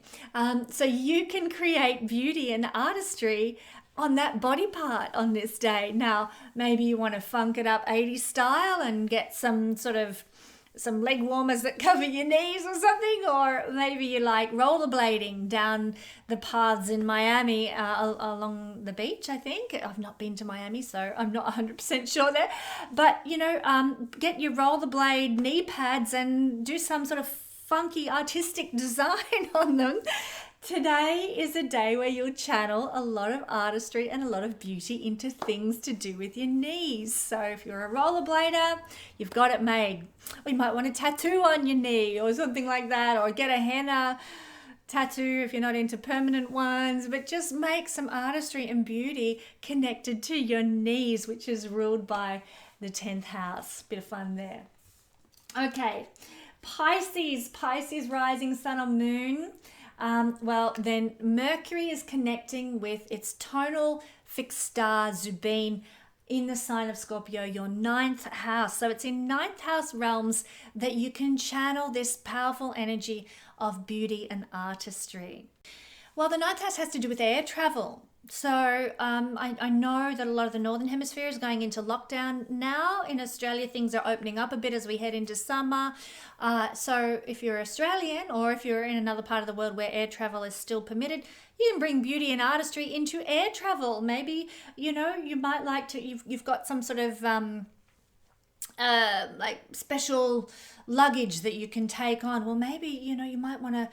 So you can create beauty and artistry on that body part on this day. Now, maybe you want to funk it up 80s style and get some leg warmers that cover your knees or something, or maybe you like rollerblading down the paths in Miami along the beach, I think. I've not been to Miami, so I'm not 100% sure there. But, get your rollerblade knee pads and do some sort of funky artistic design on them. Today is a day where you'll channel a lot of artistry and a lot of beauty into things to do with your knees. So if you're a rollerblader, you've got it made. Or you might want a tattoo on your knee or something like that, or get a henna tattoo if you're not into permanent ones, but just make some artistry and beauty connected to your knees, which is ruled by the 10th house. Bit of fun there. Okay, Pisces rising sun or moon. Well, then Mercury is connecting with its tonal fixed star Zubene in the sign of Scorpio, your 9th house. So it's in 9th house realms that you can channel this powerful energy of beauty and artistry. Well, the 9th house has to do with air travel. So I know that a lot of the Northern Hemisphere is going into lockdown now. In Australia, things are opening up a bit as we head into summer. So if you're Australian or if you're in another part of the world where air travel is still permitted, you can bring beauty and artistry into air travel. Maybe, you might like to, you've got some sort of like special luggage that you can take on. Well, maybe, you might want to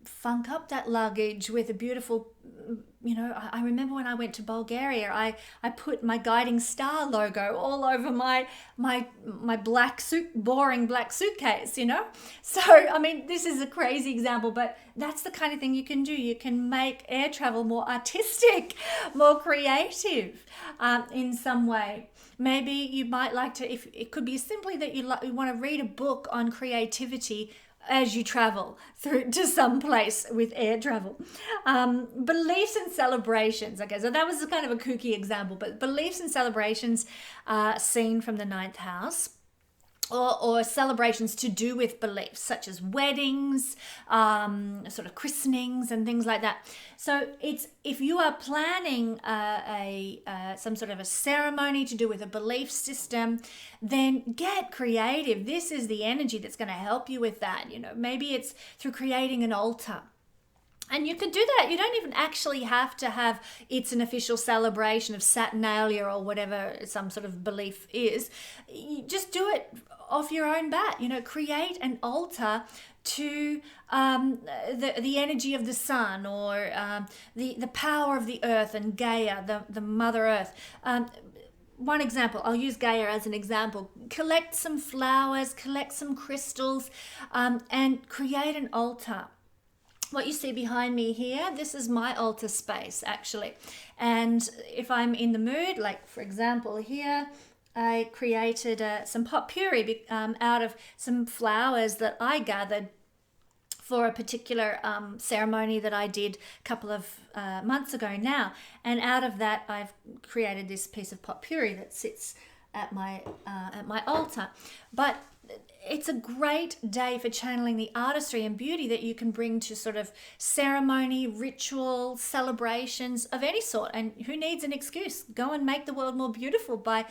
funk up that luggage with a beautiful I remember when I went to Bulgaria, I put my guiding star logo all over my boring black suitcase, So, I mean, this is a crazy example, but that's the kind of thing you can do. You can make air travel more artistic, more creative in some way. Maybe you might like to, if it could be simply that you want to read a book on creativity as you travel through to some place with air travel. Beliefs and celebrations. Okay, so that was kind of a kooky example, but beliefs and celebrations seen from the ninth house. Or celebrations to do with beliefs, such as weddings, sort of christenings and things like that. So it's, if you are planning some sort of a ceremony to do with a belief system, then get creative. This is the energy that's going to help you with that. Maybe it's through creating an altar. And you could do that. You don't even actually have to have it's an official celebration of Saturnalia or whatever some sort of belief is. You just do it off your own bat. Create an altar to the energy of the sun, or the power of the earth and Gaia, the Mother Earth. One example, I'll use Gaia as an example. Collect some flowers, collect some crystals, and create an altar. What you see behind me here, this is my altar space actually. And if I'm in the mood, like for example here, I created some potpourri out of some flowers that I gathered for a particular ceremony that I did a couple of months ago now. And out of that, I've created this piece of potpourri that sits at my altar. But it's a great day for channeling the artistry and beauty that you can bring to sort of ceremony, ritual, celebrations of any sort. And who needs an excuse? Go and make the world more beautiful by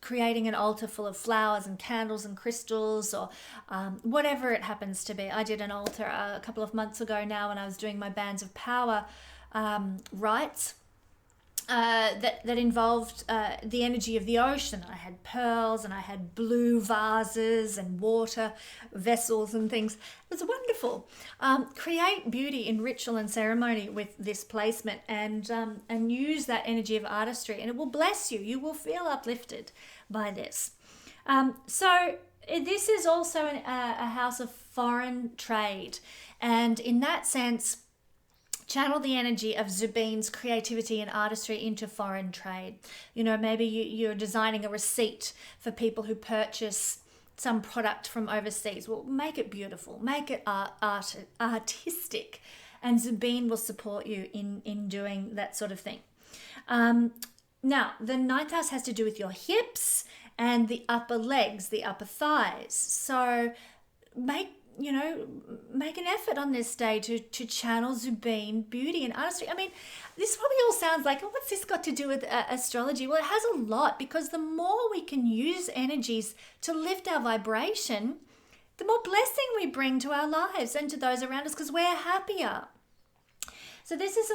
creating an altar full of flowers and candles and crystals, or whatever it happens to be. I did an altar a couple of months ago now when I was doing my Bands of Power rites. That involved the energy of the ocean. I had pearls and I had blue vases and water vessels and things. It was wonderful. Create beauty in ritual and ceremony with this placement, and use that energy of artistry, and it will bless you. You will feel uplifted by this. So this is also a house of foreign trade, and in that sense, channel the energy of Zubin's creativity and artistry into foreign trade. Maybe you're designing a receipt for people who purchase some product from overseas. Well, make it beautiful, make it artistic, and Zubin will support you in doing that sort of thing. Now, the ninth house has to do with your hips and the upper legs, the upper thighs. So make an effort on this day to channel Zubin beauty and artistry. I mean, this probably all sounds like, what's this got to do with astrology? Well, it has a lot, because the more we can use energies to lift our vibration, the more blessing we bring to our lives and to those around us, because we're happier. So this is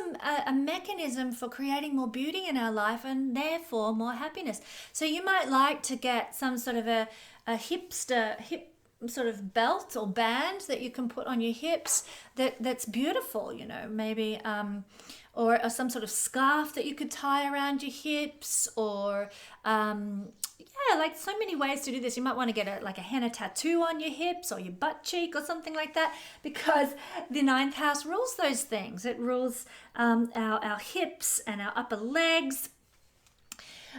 a mechanism for creating more beauty in our life and therefore more happiness. So you might like to get some sort of a hip sort of belt or band that you can put on your hips that's beautiful, maybe or some sort of scarf that you could tie around your hips, or like so many ways to do this. You might want to get a henna tattoo on your hips or your butt cheek or something like that, because the ninth house rules those things. It rules our hips and our upper legs.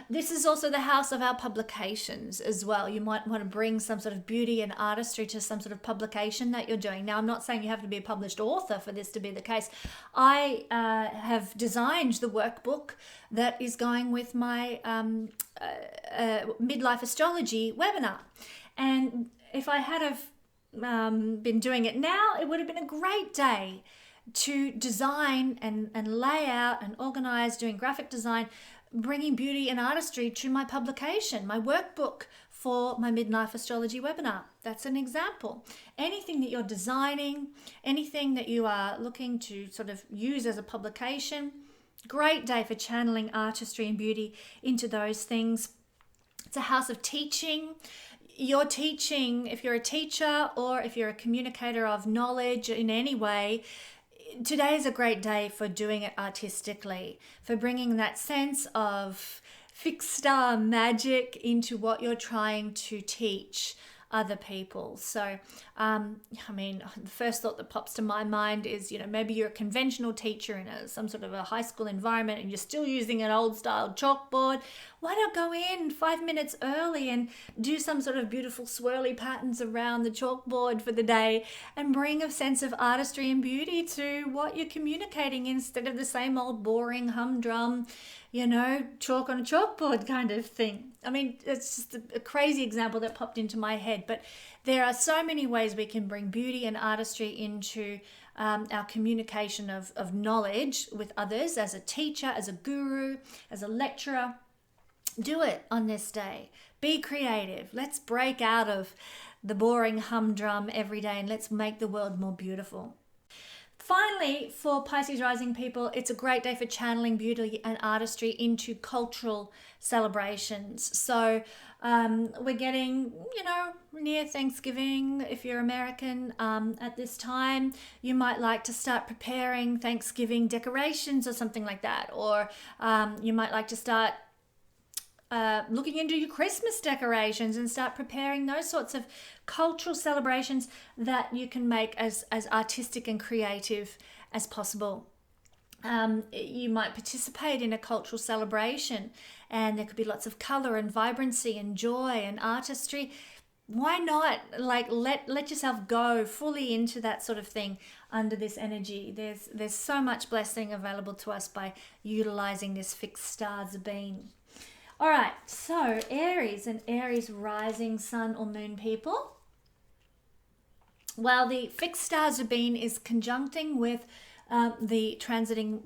This is also the house of our publications as well. You might want to bring some sort of beauty and artistry to some sort of publication that you're doing. Now, I'm not saying you have to be a published author for this to be the case. I have designed the workbook that is going with my midlife astrology webinar. And if I had have been doing it now, it would have been a great day to design and lay out and organize, doing graphic design, bringing beauty and artistry to my publication, my workbook for my Midlife Astrology webinar. That's an example. Anything that you're designing, anything that you are looking to sort of use as a publication, great day for channeling artistry and beauty into those things. It's a house of teaching. You're teaching, if you're a teacher or if you're a communicator of knowledge in any way, today is a great day for doing it artistically, for bringing that sense of fixed star magic into what you're trying to teach other people. So, I mean, the first thought that pops to my mind is, maybe you're a conventional teacher in some sort of a high school environment and you're still using an old style chalkboard. Why not go in 5 minutes early and do some sort of beautiful swirly patterns around the chalkboard for the day and bring a sense of artistry and beauty to what you're communicating instead of the same old boring humdrum, chalk on a chalkboard kind of thing. I mean, it's just a crazy example that popped into my head, but there are so many ways we can bring beauty and artistry into our communication of knowledge with others, as a teacher, as a guru, as a lecturer. Do it on this day. Be creative. Let's break out of the boring humdrum every day and let's make the world more beautiful. Finally, for Pisces rising people, it's a great day for channeling beauty and artistry into cultural celebrations. So we're getting, near Thanksgiving. If you're American at this time, you might like to start preparing Thanksgiving decorations or something like that. Or you might like to start looking into your Christmas decorations and start preparing those sorts of cultural celebrations that you can make as artistic and creative as possible. You might participate in a cultural celebration and there could be lots of color and vibrancy and joy and artistry. Why not let yourself go fully into that sort of thing under this energy? There's so much blessing available to us by utilizing this fixed star Zubene. All right, so Aries and Aries rising sun or moon people. Well, the fixed star Zubin is conjuncting with the transiting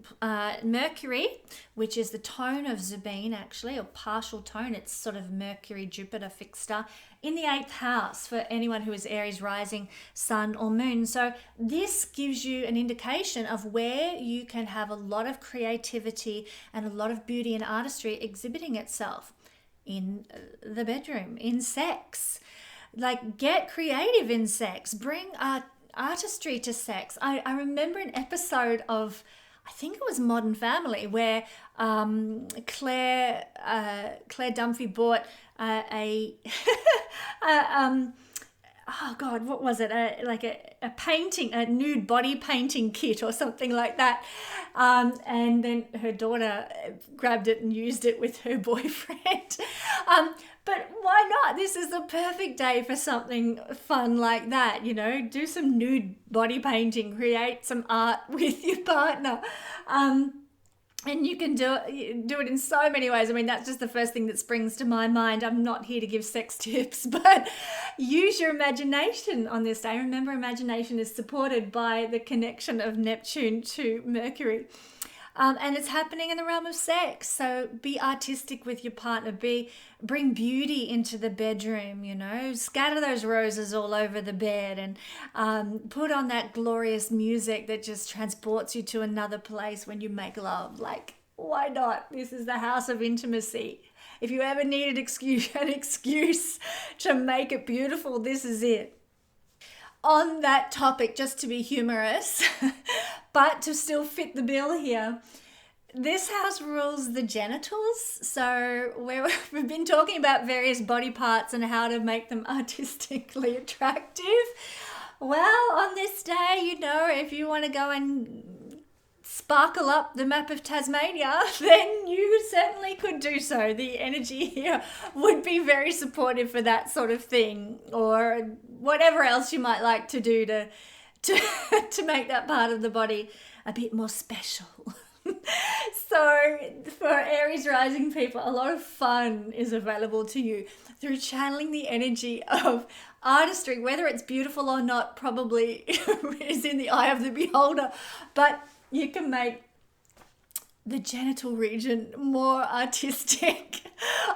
Mercury, which is the tone of Zubin actually, or partial tone. It's sort of Mercury, Jupiter, fixed star in the 8th house for anyone who is Aries rising sun or moon. So this gives you an indication of where you can have a lot of creativity and a lot of beauty and artistry exhibiting itself in the bedroom, in sex. Get creative in sex. Bring artistry to sex. I remember an episode of, I think it was Modern Family, where Claire Dunphy bought oh God, what was it? A painting, a nude body painting kit or something like that. And then her daughter grabbed it and used it with her boyfriend. But why not? This is the perfect day for something fun like that, do some nude body painting, create some art with your partner. And you can do it in so many ways. I mean, that's just the first thing that springs to my mind. I'm not here to give sex tips, but use your imagination on this day. Remember, imagination is supported by the connection of Neptune to Mercury. And it's happening in the realm of sex. So be artistic with your partner. Bring beauty into the bedroom, scatter those roses all over the bed and put on that glorious music that just transports you to another place when you make love. Why not? This is the house of intimacy. If you ever need an excuse to make it beautiful, this is it. On that topic, just to be humorous, but to still fit the bill here, this house rules the genitals. So we've been talking about various body parts and how to make them artistically attractive. Well, on this day, if you want to go and sparkle up the map of Tasmania, then you certainly could do so. The energy here would be very supportive for that sort of thing, or whatever else you might like to do to make that part of the body a bit more special. So for Aries rising people, a lot of fun is available to you through channeling the energy of artistry. Whether it's beautiful or not probably is in the eye of the beholder, but you can make the genital region more artistic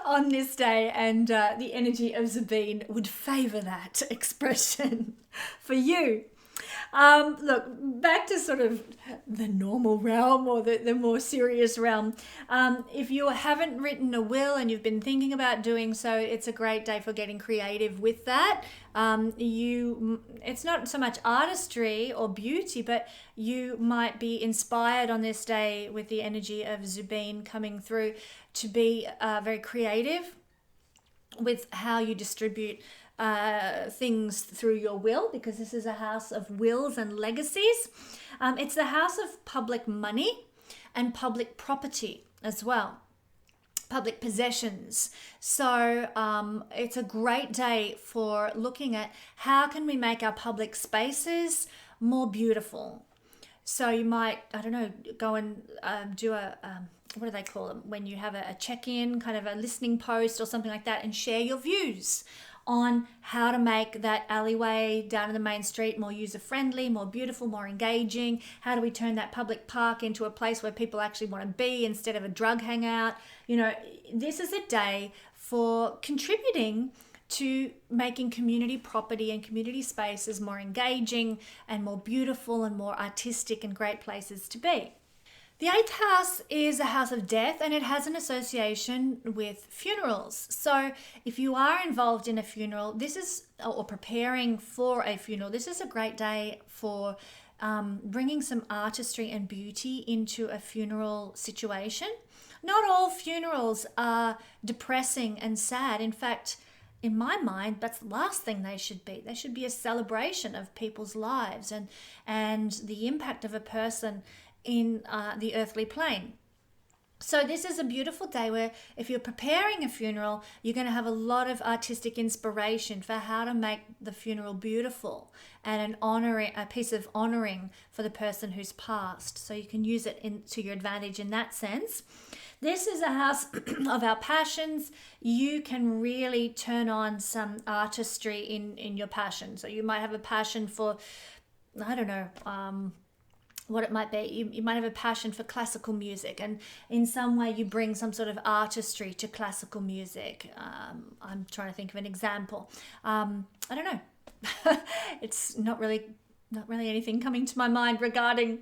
on this day, and the energy of Zubin would favor that expression for you. Look, back to sort of the normal realm, or the more serious realm. If you haven't written a will and you've been thinking about doing so, it's a great day for getting creative with that. It's not so much artistry or beauty, but you might be inspired on this day with the energy of Zubine coming through to be very creative with how you distribute things through your will, because this is a house of wills and legacies. It's the house of public money and public property as well, public possessions. So it's a great day for looking at how can we make our public spaces more beautiful. So you might, I don't know, go and do what do they call them, when you have a check-in, kind of a listening post or something like that, and share your views on how to make that alleyway down in the main street more user-friendly, more beautiful, more engaging. How do we turn that public park into a place where people actually want to be instead of a drug hangout? You know, this is a day for contributing to making community property and community spaces more engaging and more beautiful and more artistic and great places to be. The 8th house is a house of death, and it has an association with funerals. So if you are involved in a funeral, or preparing for a funeral, this is a great day for bringing some artistry and beauty into a funeral situation. Not all funerals are depressing and sad. In fact, in my mind, that's the last thing they should be. They should be a celebration of people's lives and the impact of a person in the earthly plane. So this is a beautiful day where if you're preparing a funeral, you're going to have a lot of artistic inspiration for how to make the funeral beautiful and a piece of honoring for the person who's passed. So you can use it to your advantage in that sense. This is a house of our passions. You can really turn on some artistry in your passion. So you might have a passion for, I don't know, what it might be. You might have a passion for classical music, and in some way you bring some sort of artistry to classical music. I'm trying to think of an example. I don't know. It's not really anything coming to my mind regarding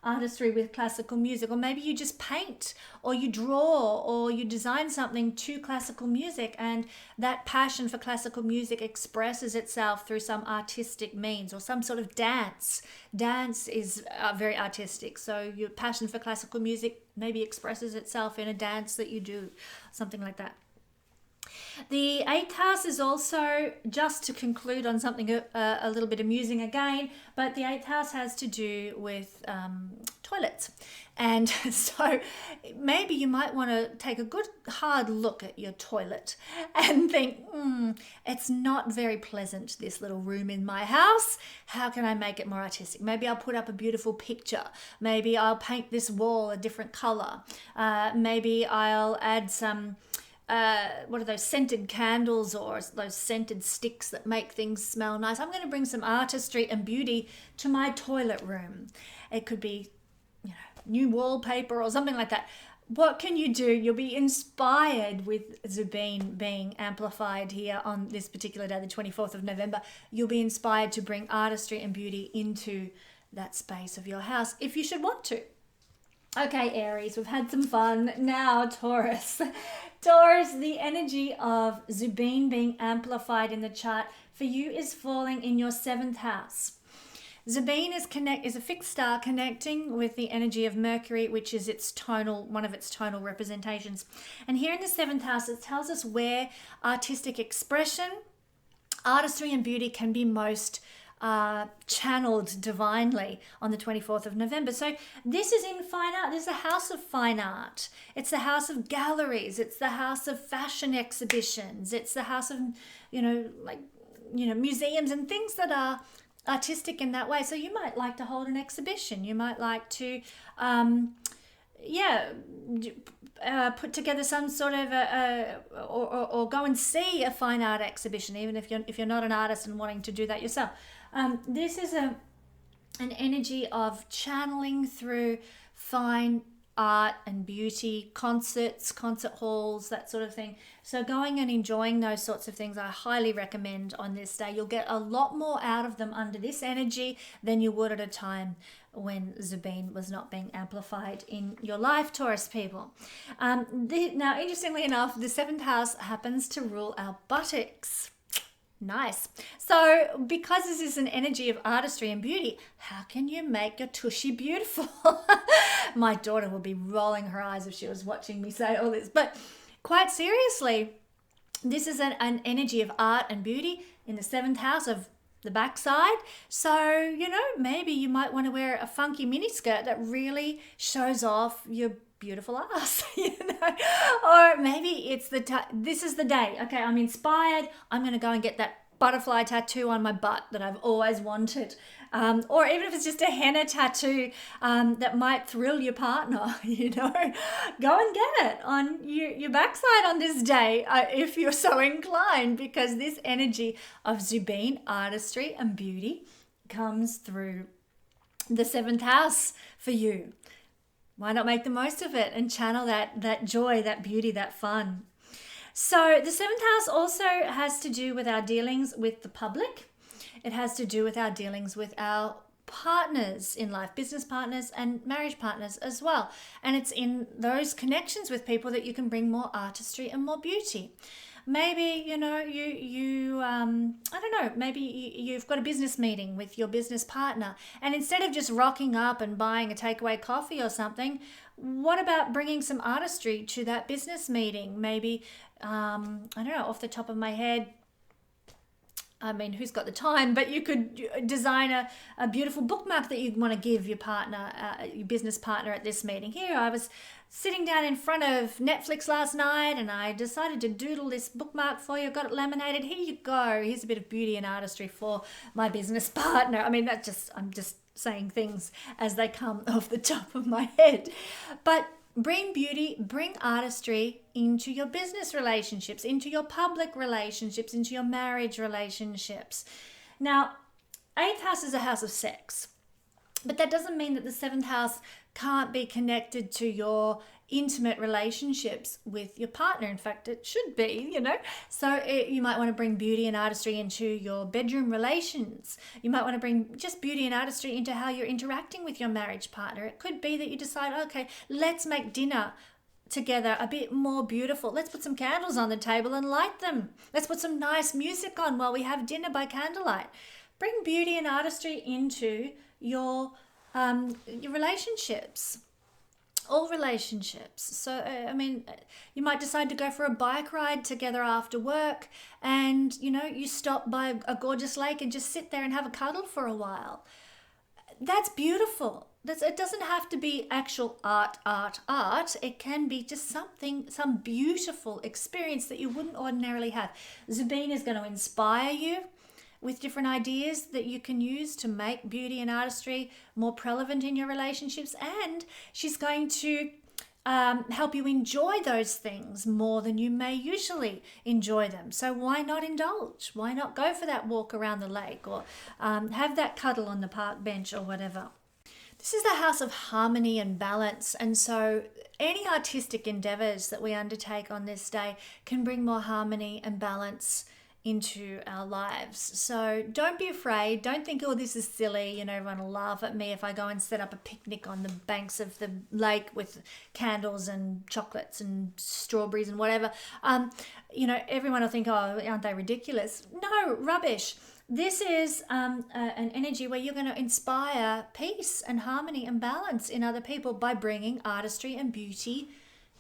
artistry with classical music. Or maybe you just paint, or you draw, or you design something to classical music, and that passion for classical music expresses itself through some artistic means, or some sort of dance. Dance is very artistic, so your passion for classical music maybe expresses itself in a dance that you do, something like that. The 8th house is also, just to conclude on something a little bit amusing again, but the 8th house has to do with toilets. And so maybe you might want to take a good hard look at your toilet and think, it's not very pleasant, this little room in my house. How can I make it more artistic? Maybe I'll put up a beautiful picture. Maybe I'll paint this wall a different color. Maybe I'll add some what are those scented candles, or those scented sticks that make things smell nice. I'm going to bring some artistry and beauty to my toilet room. It could be, new wallpaper or something like that. What can you do? You'll be inspired with Zubine being amplified here on this particular day, the 24th of November. You'll be inspired to bring artistry and beauty into that space of your house if you should want to. Okay, Aries, we've had some fun. Now, Taurus. Taurus, the energy of Zubine being amplified in the chart for you is falling in your 7th house. Zubine is a fixed star connecting with the energy of Mercury, which is one of its tonal representations. And here in the 7th house, it tells us where artistic expression, artistry and beauty can be most channeled divinely on the 24th of November. So this is in fine art. This is a house of fine art. It's the house of galleries. It's the house of fashion exhibitions. It's the house of, museums and things that are artistic in that way. So you might like to hold an exhibition. You might like to, put together some sort of or go and see a fine art exhibition, even if you're not an artist and wanting to do that yourself. This is an energy of channeling through fine art and beauty, concerts, concert halls, that sort of thing. So going and enjoying those sorts of things, I highly recommend on this day. You'll get a lot more out of them under this energy than you would at a time when Zubin was not being amplified in your life, Taurus people. Now, interestingly enough, the 7th house happens to rule our buttocks. Nice. So because this is an energy of artistry and beauty, how can you make your tushy beautiful? My daughter will be rolling her eyes if she was watching me say all this. But quite seriously, this is an energy of art and beauty in the 7th house of the backside. So, you know, maybe you might want to wear a funky miniskirt that really shows off your beautiful ass, you know, or maybe it's this is the day. Okay, I'm inspired. I'm going to go and get that butterfly tattoo on my butt that I've always wanted, or even if it's just a henna tattoo that might thrill your partner, you know, go and get it on your backside on this day if you're so inclined, because this energy of Zubin, artistry and beauty, comes through the 7th house for you. Why not make the most of it and channel that joy, that beauty, that fun? So the 7th house also has to do with our dealings with the public. It has to do with our dealings with our partners in life, business partners and marriage partners as well. And it's in those connections with people that you can bring more artistry and more beauty. Maybe, you know, I don't know, maybe you've got a business meeting with your business partner, and instead of just rocking up and buying a takeaway coffee or something, what about bringing some artistry to that business meeting? Maybe, I don't know, off the top of my head, I mean, who's got the time? But you could design a beautiful bookmark that you'd want to give your partner, your business partner at this meeting. Here, I was sitting down in front of Netflix last night and I decided to doodle this bookmark for you. Got it laminated. Here you go. Here's a bit of beauty and artistry for my business partner. I mean, I'm just saying things as they come off the top of my head. But bring beauty, bring artistry into your business relationships, into your public relationships, into your marriage relationships. Now, 8th house is a house of sex, but that doesn't mean that the 7th house can't be connected to your intimate relationships with your partner. In fact, it should be, you know. So you might want to bring beauty and artistry into your bedroom relations. You might want to bring just beauty and artistry into how you're interacting with your marriage partner. It could be that you decide, okay, let's make dinner together a bit more beautiful. Let's put some candles on the table and light them. Let's put some nice music on while we have dinner by candlelight. Bring beauty and artistry into your relationships. All relationships. So, I mean, you might decide to go for a bike ride together after work and, you know, you stop by a gorgeous lake and just sit there and have a cuddle for a while. That's beautiful. It doesn't have to be actual art. It can be just some beautiful experience that you wouldn't ordinarily have. Zubin is going to inspire you with different ideas that you can use to make beauty and artistry more prevalent in your relationships. And she's going to help you enjoy those things more than you may usually enjoy them. So why not indulge? Why not go for that walk around the lake or have that cuddle on the park bench or whatever? This is the house of harmony and balance. And so any artistic endeavors that we undertake on this day can bring more harmony and balance into our lives. So don't be afraid. Don't think, oh, this is silly. You know, everyone will laugh at me if I go and set up a picnic on the banks of the lake with candles and chocolates and strawberries and whatever. You know, everyone will think, oh, aren't they ridiculous? No, rubbish. This is an energy where you're going to inspire peace and harmony and balance in other people by bringing artistry and beauty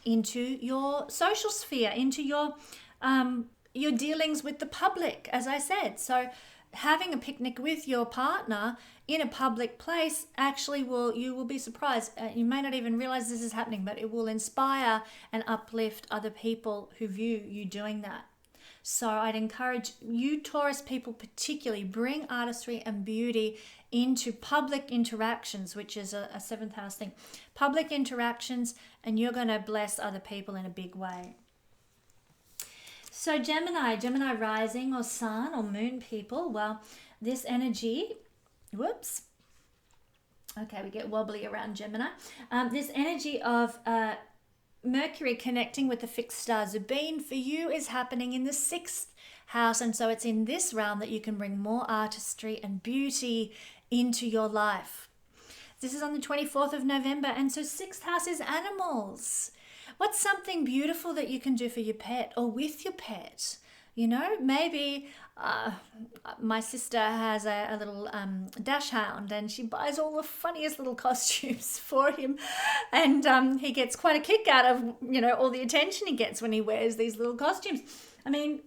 into your social sphere, into your dealings with the public, as I said. So having a picnic with your partner in a public place actually you will be surprised. You may not even realize this is happening, but it will inspire and uplift other people who view you doing that. So I'd encourage you, Taurus people particularly, bring artistry and beauty into public interactions, which is a 7th house thing. Public interactions, and you're going to bless other people in a big way. So Gemini rising or sun or moon people, well, this energy, Okay, we get wobbly around Gemini. This energy of Mercury connecting with the fixed star Zubene for you is happening in the 6th house. And so it's in this realm that you can bring more artistry and beauty into your life. This is on the 24th of November. And so 6th house is animals. What's something beautiful that you can do for your pet or with your pet? You know, maybe my sister has a little dash hound, and she buys all the funniest little costumes for him, and he gets quite a kick out of, you know, all the attention he gets when he wears these little costumes. I mean,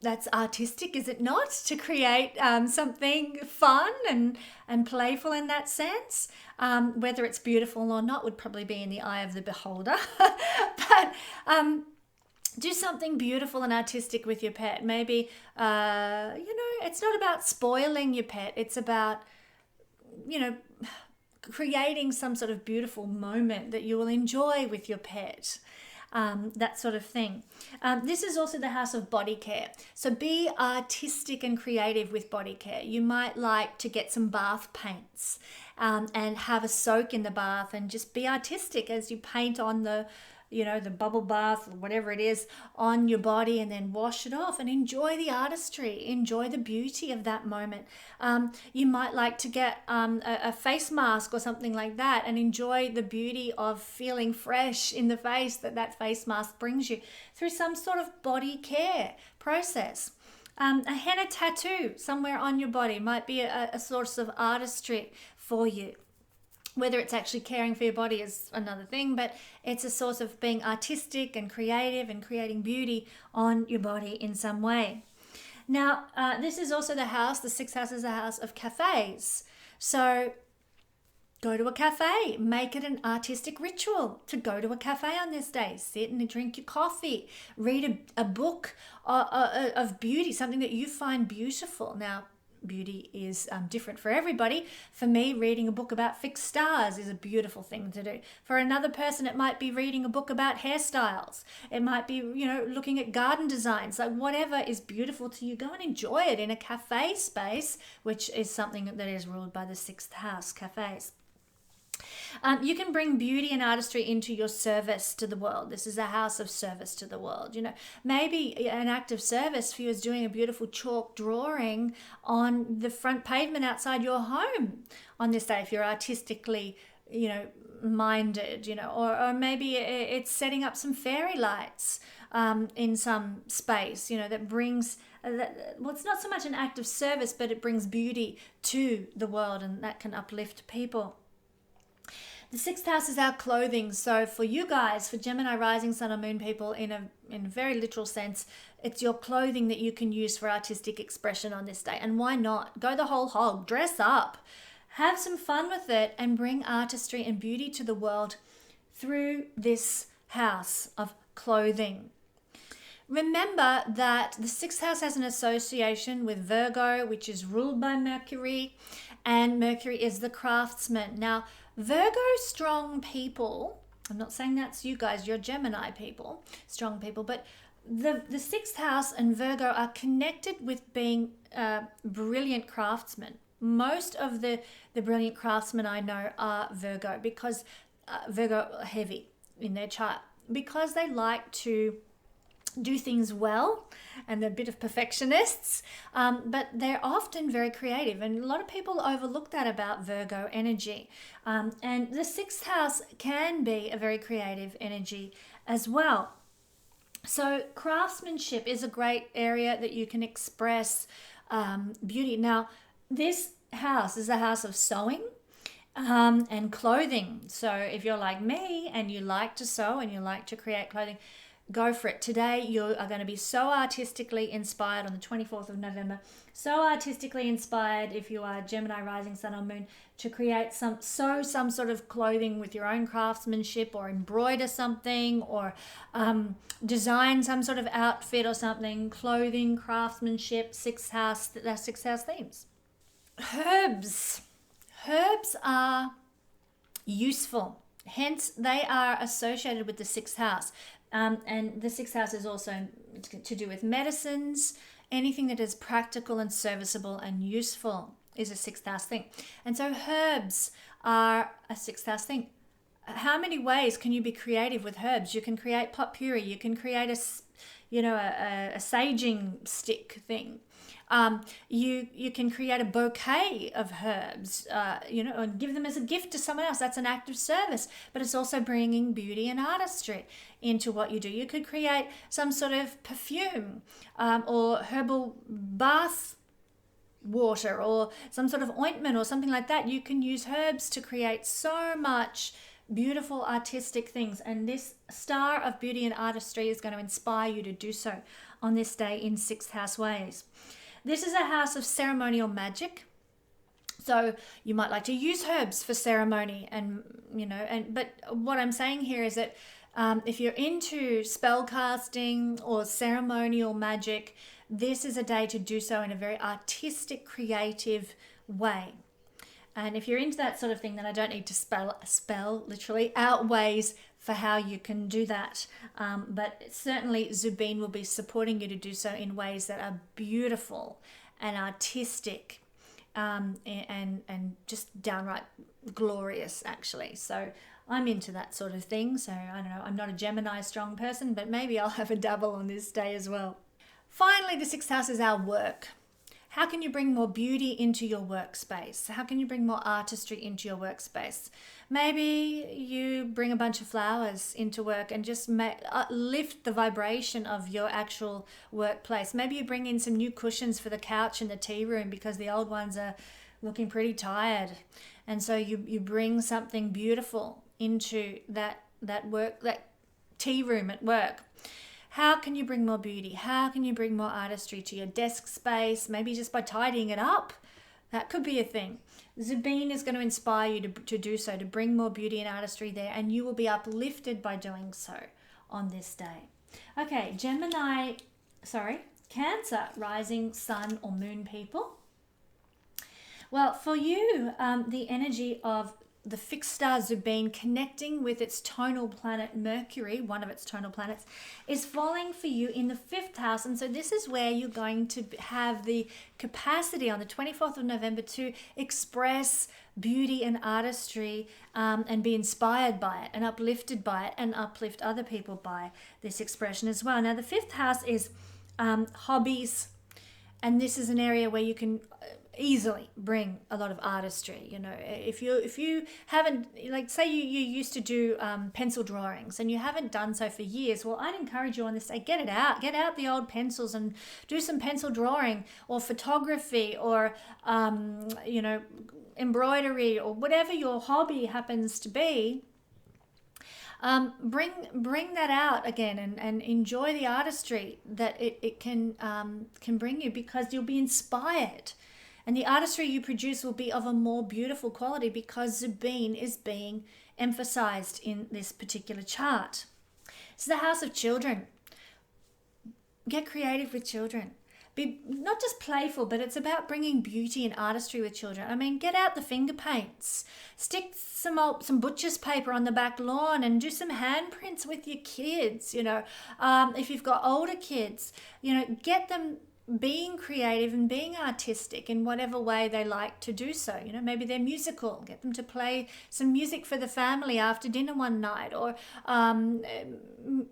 that's artistic, is it not? To create something fun and playful in that sense. Whether it's beautiful or not would probably be in the eye of the beholder. But do something beautiful and artistic with your pet. Maybe, you know, it's not about spoiling your pet. It's about, you know, creating some sort of beautiful moment that you will enjoy with your pet. That sort of thing. This is also the house of body care. So be artistic and creative with body care. You might like to get some bath paints and have a soak in the bath and just be artistic as you paint on the, you know, the bubble bath or whatever it is on your body, and then wash it off and enjoy the artistry, enjoy the beauty of that moment. You might like to get a face mask or something like that and enjoy the beauty of feeling fresh in the face that face mask brings you through some sort of body care process. A henna tattoo somewhere on your body might be a source of artistry for you. Whether it's actually caring for your body is another thing, but it's a source of being artistic and creative and creating beauty on your body in some way. Now, this is also the house, the 6th house is a house of cafes. So go to a cafe, make it an artistic ritual to go to a cafe on this day. Sit and drink your coffee, read a book of beauty, something that you find beautiful. Now, beauty is different for everybody. For me, reading a book about fixed stars is a beautiful thing to do. For another person, it might be reading a book about hairstyles. It might be, you know, looking at garden designs. Like whatever is beautiful to you, go and enjoy it in a cafe space, which is something that is ruled by the 6th house, cafes. You can bring beauty and artistry into your service to the world. This is a house of service to the world. You know, maybe an act of service for you is doing a beautiful chalk drawing on the front pavement outside your home on this day, if you're artistically, you know, minded, you know, or maybe it's setting up some fairy lights in some space, you know, that brings, well, it's not so much an act of service, but it brings beauty to the world, and that can uplift people. The 6th house is our clothing. So for you guys, for Gemini rising, sun or moon people, in a very literal sense, it's your clothing that you can use for artistic expression on this day. And why not? Go the whole hog, dress up, have some fun with it, and bring artistry and beauty to the world through this house of clothing. Remember that the 6th house has an association with Virgo, which is ruled by Mercury, and Mercury is the craftsman. Now, Virgo strong people, I'm not saying that's you guys, you're Gemini people, strong people, but the 6th house and Virgo are connected with being brilliant craftsmen. Most of the brilliant craftsmen I know are Virgo, because Virgo are heavy in their chart, because they like to do things well, and they're a bit of perfectionists, but they're often very creative, and a lot of people overlook that about Virgo energy. And the 6th house can be a very creative energy as well. So craftsmanship is a great area that you can express beauty. Now, this house is a house of sewing and clothing. So if you're like me and you like to sew and you like to create clothing, go for it. Today you are going to be so artistically inspired on the 24th of November. So artistically inspired if you are Gemini rising, sun or moon, to create some sort of clothing with your own craftsmanship, or embroider something, or design some sort of outfit or something. Clothing, craftsmanship, 6th house, that's 6th house themes. Herbs are useful. Hence, they are associated with the 6th house. And the 6th house is also to do with medicines, anything that is practical and serviceable and useful is a sixth house thing. And so herbs are a sixth house thing. How many ways can you be creative with herbs? You can create potpourri. You can create a saging stick thing. You can create a bouquet of herbs, and give them as a gift to someone else. That's an act of service, but it's also bringing beauty and artistry into what you do. You could create some sort of perfume or herbal bath water or some sort of ointment or something like that. You can use herbs to create so much beautiful artistic things, and this star of beauty and artistry is going to inspire you to do so on this day in sixth house ways. This is a house of ceremonial magic, so you might like to use herbs for ceremony, but what I'm saying here is that if you're into spell casting or ceremonial magic, this is a day to do so in a very artistic, creative way. And if you're into that sort of thing, then I don't need to spell literally out ways for how you can do that. But certainly Zubin will be supporting you to do so in ways that are beautiful and artistic and just downright glorious, actually. So I'm into that sort of thing. So I don't know, I'm not a Gemini strong person, but maybe I'll have a dabble on this day as well. Finally, the sixth house is our work. How can you bring more beauty into your workspace? How can you bring more artistry into your workspace? Maybe you bring a bunch of flowers into work and just lift the vibration of your actual workplace. Maybe you bring in some new cushions for the couch in the tea room because the old ones are looking pretty tired. And so you bring something beautiful into that tea room at work. How can you bring more beauty? How can you bring more artistry to your desk space? Maybe just by tidying it up. That could be a thing. Zubin is going to inspire you to do so, to bring more beauty and artistry there, and you will be uplifted by doing so on this day. Okay, Cancer, rising, sun or moon people. Well, for you, the energy of the fixed star Zubin connecting with its tonal planet Mercury, one of its tonal planets, is falling for you in the fifth house. And so this is where you're going to have the capacity on the 24th of November to express beauty and artistry and be inspired by it and uplifted by it and uplift other people by this expression as well. Now, the fifth house is hobbies, and this is an area where you can easily bring a lot of artistry. If you haven't, like, say you used to do pencil drawings and you haven't done so for years, well, I'd encourage you on this day, get out the old pencils and do some pencil drawing or photography or embroidery or whatever your hobby happens to be. Bring that out again and enjoy the artistry that it can bring you, because you'll be inspired. And the artistry you produce will be of a more beautiful quality because Zubin is being emphasized in this particular chart. It's the house of children. Get creative with children. Be not just playful, but it's about bringing beauty and artistry with children. I mean, get out the finger paints. Stick some butcher's paper on the back lawn and do some handprints with your kids. If you've got older kids, get them being creative and being artistic in whatever way they like to do so. Maybe they're musical. Get them to play some music for the family after dinner one night, or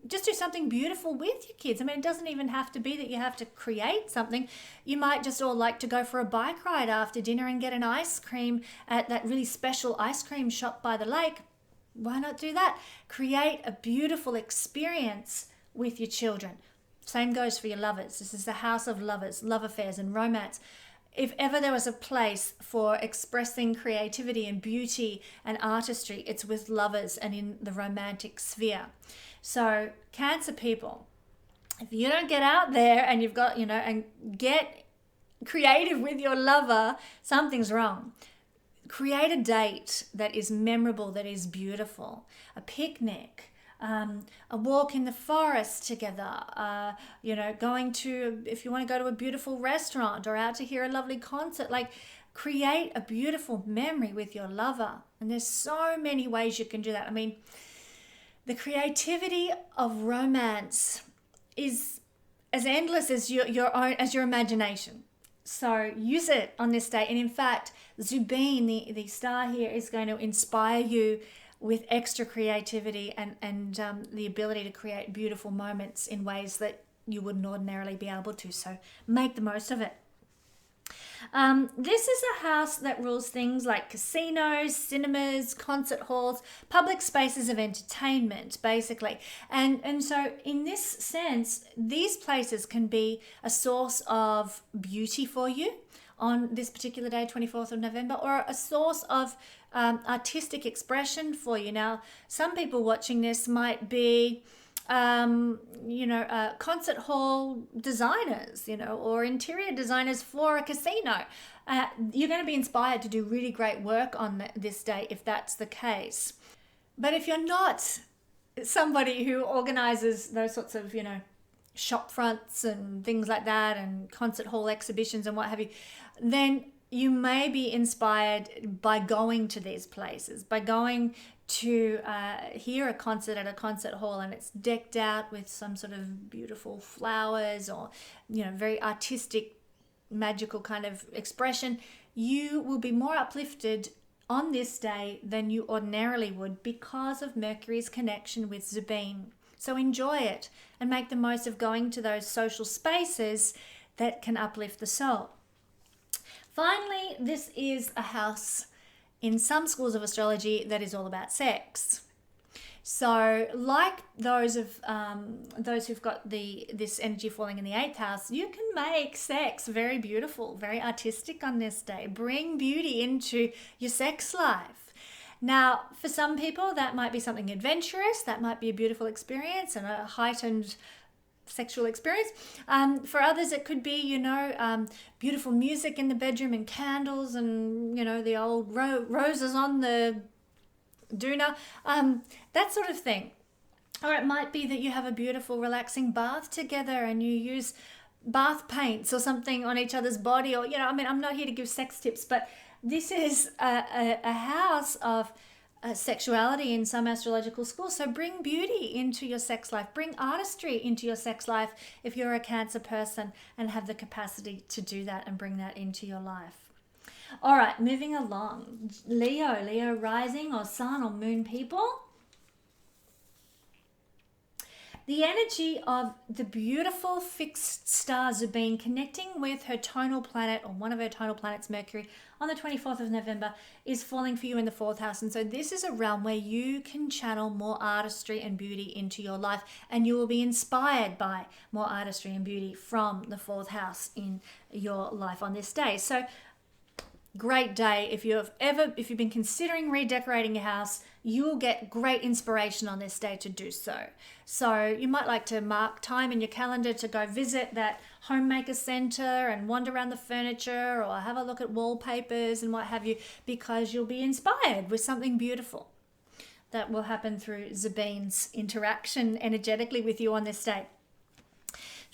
just do something beautiful with your kids. I mean, it doesn't even have to be that you have to create something. You might just all like to go for a bike ride after dinner and get an ice cream at that really special ice cream shop by the lake. Why not do that? Create a beautiful experience with your children. Same goes for your lovers. This is the house of lovers, love affairs and romance. If ever there was a place for expressing creativity and beauty and artistry, it's with lovers and in the romantic sphere. So Cancer people, if you don't get out there and you've got, and get creative with your lover, something's wrong. Create a date that is memorable, that is beautiful. A picnic. A walk in the forest together, if you want to go to a beautiful restaurant or out to hear a lovely concert, create a beautiful memory with your lover. And there's so many ways you can do that. I mean, the creativity of romance is as endless as your imagination. So use it on this day. And in fact, Zubin, the star here, is going to inspire you with extra creativity and the ability to create beautiful moments in ways that you wouldn't ordinarily be able to. So make the most of it. This is a house that rules things like casinos, cinemas, concert halls, public spaces of entertainment, basically. And so in this sense, these places can be a source of beauty for you on this particular day, 24th of November, or a source of artistic expression for you. Now, some people watching this might be concert hall designers, or interior designers for a casino. You're going to be inspired to do really great work on this day if that's the case. But if you're not somebody who organizes those sorts of, shop fronts and things like that and concert hall exhibitions and what have you, then you may be inspired by going to these places, by going to hear a concert at a concert hall and it's decked out with some sort of beautiful flowers or, very artistic, magical kind of expression. You will be more uplifted on this day than you ordinarily would because of Mercury's connection with Zubin. So enjoy it and make the most of going to those social spaces that can uplift the soul. Finally, this is a house in some schools of astrology that is all about sex. So like those who've got this energy falling in the 8th house, you can make sex very beautiful, very artistic on this day. Bring beauty into your sex life. Now, for some people, that might be something adventurous. That might be a beautiful experience and a heightened sexual experience. For others, it could be, beautiful music in the bedroom and candles and, the old roses on the doona, that sort of thing. Or it might be that you have a beautiful, relaxing bath together and you use bath paints or something on each other's body. Or, I'm not here to give sex tips, but this is a house of sexuality in some astrological schools. So bring beauty into your sex life. Bring artistry into your sex life if you're a Cancer person and have the capacity to do that and bring that into your life. All right, moving along. Leo rising or sun or moon people. The energy of the beautiful fixed star Zubin connecting with her tonal planet or one of her tonal planets, Mercury, on the 24th of November is falling for you in the 4th house. And so this is a realm where you can channel more artistry and beauty into your life, and you will be inspired by more artistry and beauty from the 4th house in your life on this day. So great day. If you've been considering redecorating your house, you will get great inspiration on this day to do so. So you might like to mark time in your calendar to go visit that homemaker center and wander around the furniture or have a look at wallpapers and what have you, because you'll be inspired with something beautiful that will happen through Zubin's interaction energetically with you on this day.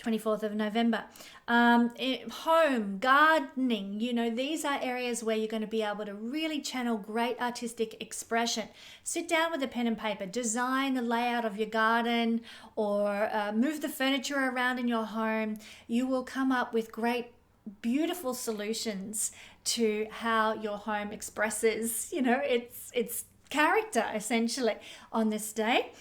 24th of November. Home, gardening, these are areas where you're going to be able to really channel great artistic expression. Sit down with a pen and paper, design the layout of your garden or move the furniture around in your home. You will come up with great, beautiful solutions to how your home expresses, its character essentially on this day.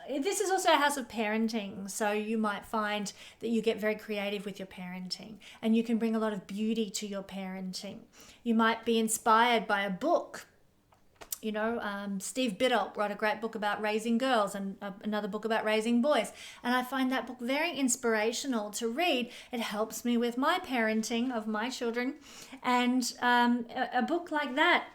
This is also a house of parenting, so you might find that you get very creative with your parenting and you can bring a lot of beauty to your parenting. You might be inspired by a book. Steve Biddle wrote a great book about raising girls and another book about raising boys, and I find that book very inspirational to read. It helps me with my parenting of my children, and a book like that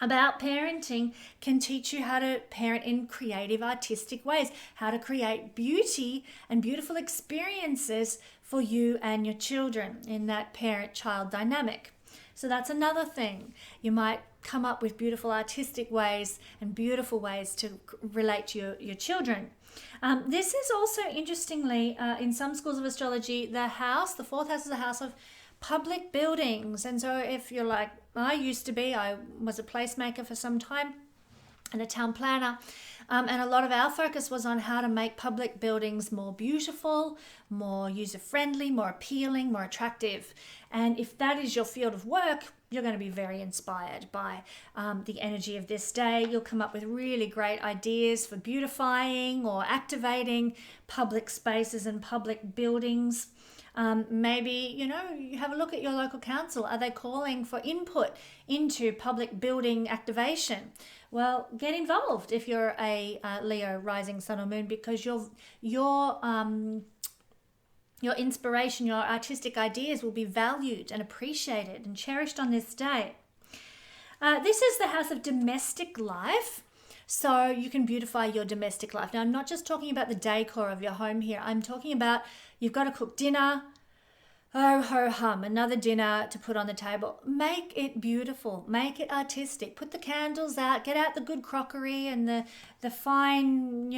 about parenting can teach you how to parent in creative, artistic ways, how to create beauty and beautiful experiences for you and your children in that parent-child dynamic. So that's another thing. You might come up with beautiful artistic ways and beautiful ways to relate to your children. This is also, interestingly, in some schools of astrology, the 4th house is a house of public buildings. And so if you're like I used to be, I was a placemaker for some time, and a town planner. And a lot of our focus was on how to make public buildings more beautiful, more user-friendly, more appealing, more attractive. And if that is your field of work, you're going to be very inspired by the energy of this day. You'll come up with really great ideas for beautifying or activating public spaces and public buildings. Maybe, you have a look at your local council. Are they calling for input into public building activation? Well, get involved if you're a Leo rising sun or moon, because your inspiration, your artistic ideas will be valued and appreciated and cherished on this day. This is the house of domestic life. So you can beautify your domestic life. Now, I'm not just talking about the decor of your home here. I'm talking about you've got to cook dinner. Oh, ho, hum, another dinner to put on the table. Make it beautiful. Make it artistic. Put the candles out. Get out the good crockery and the fine,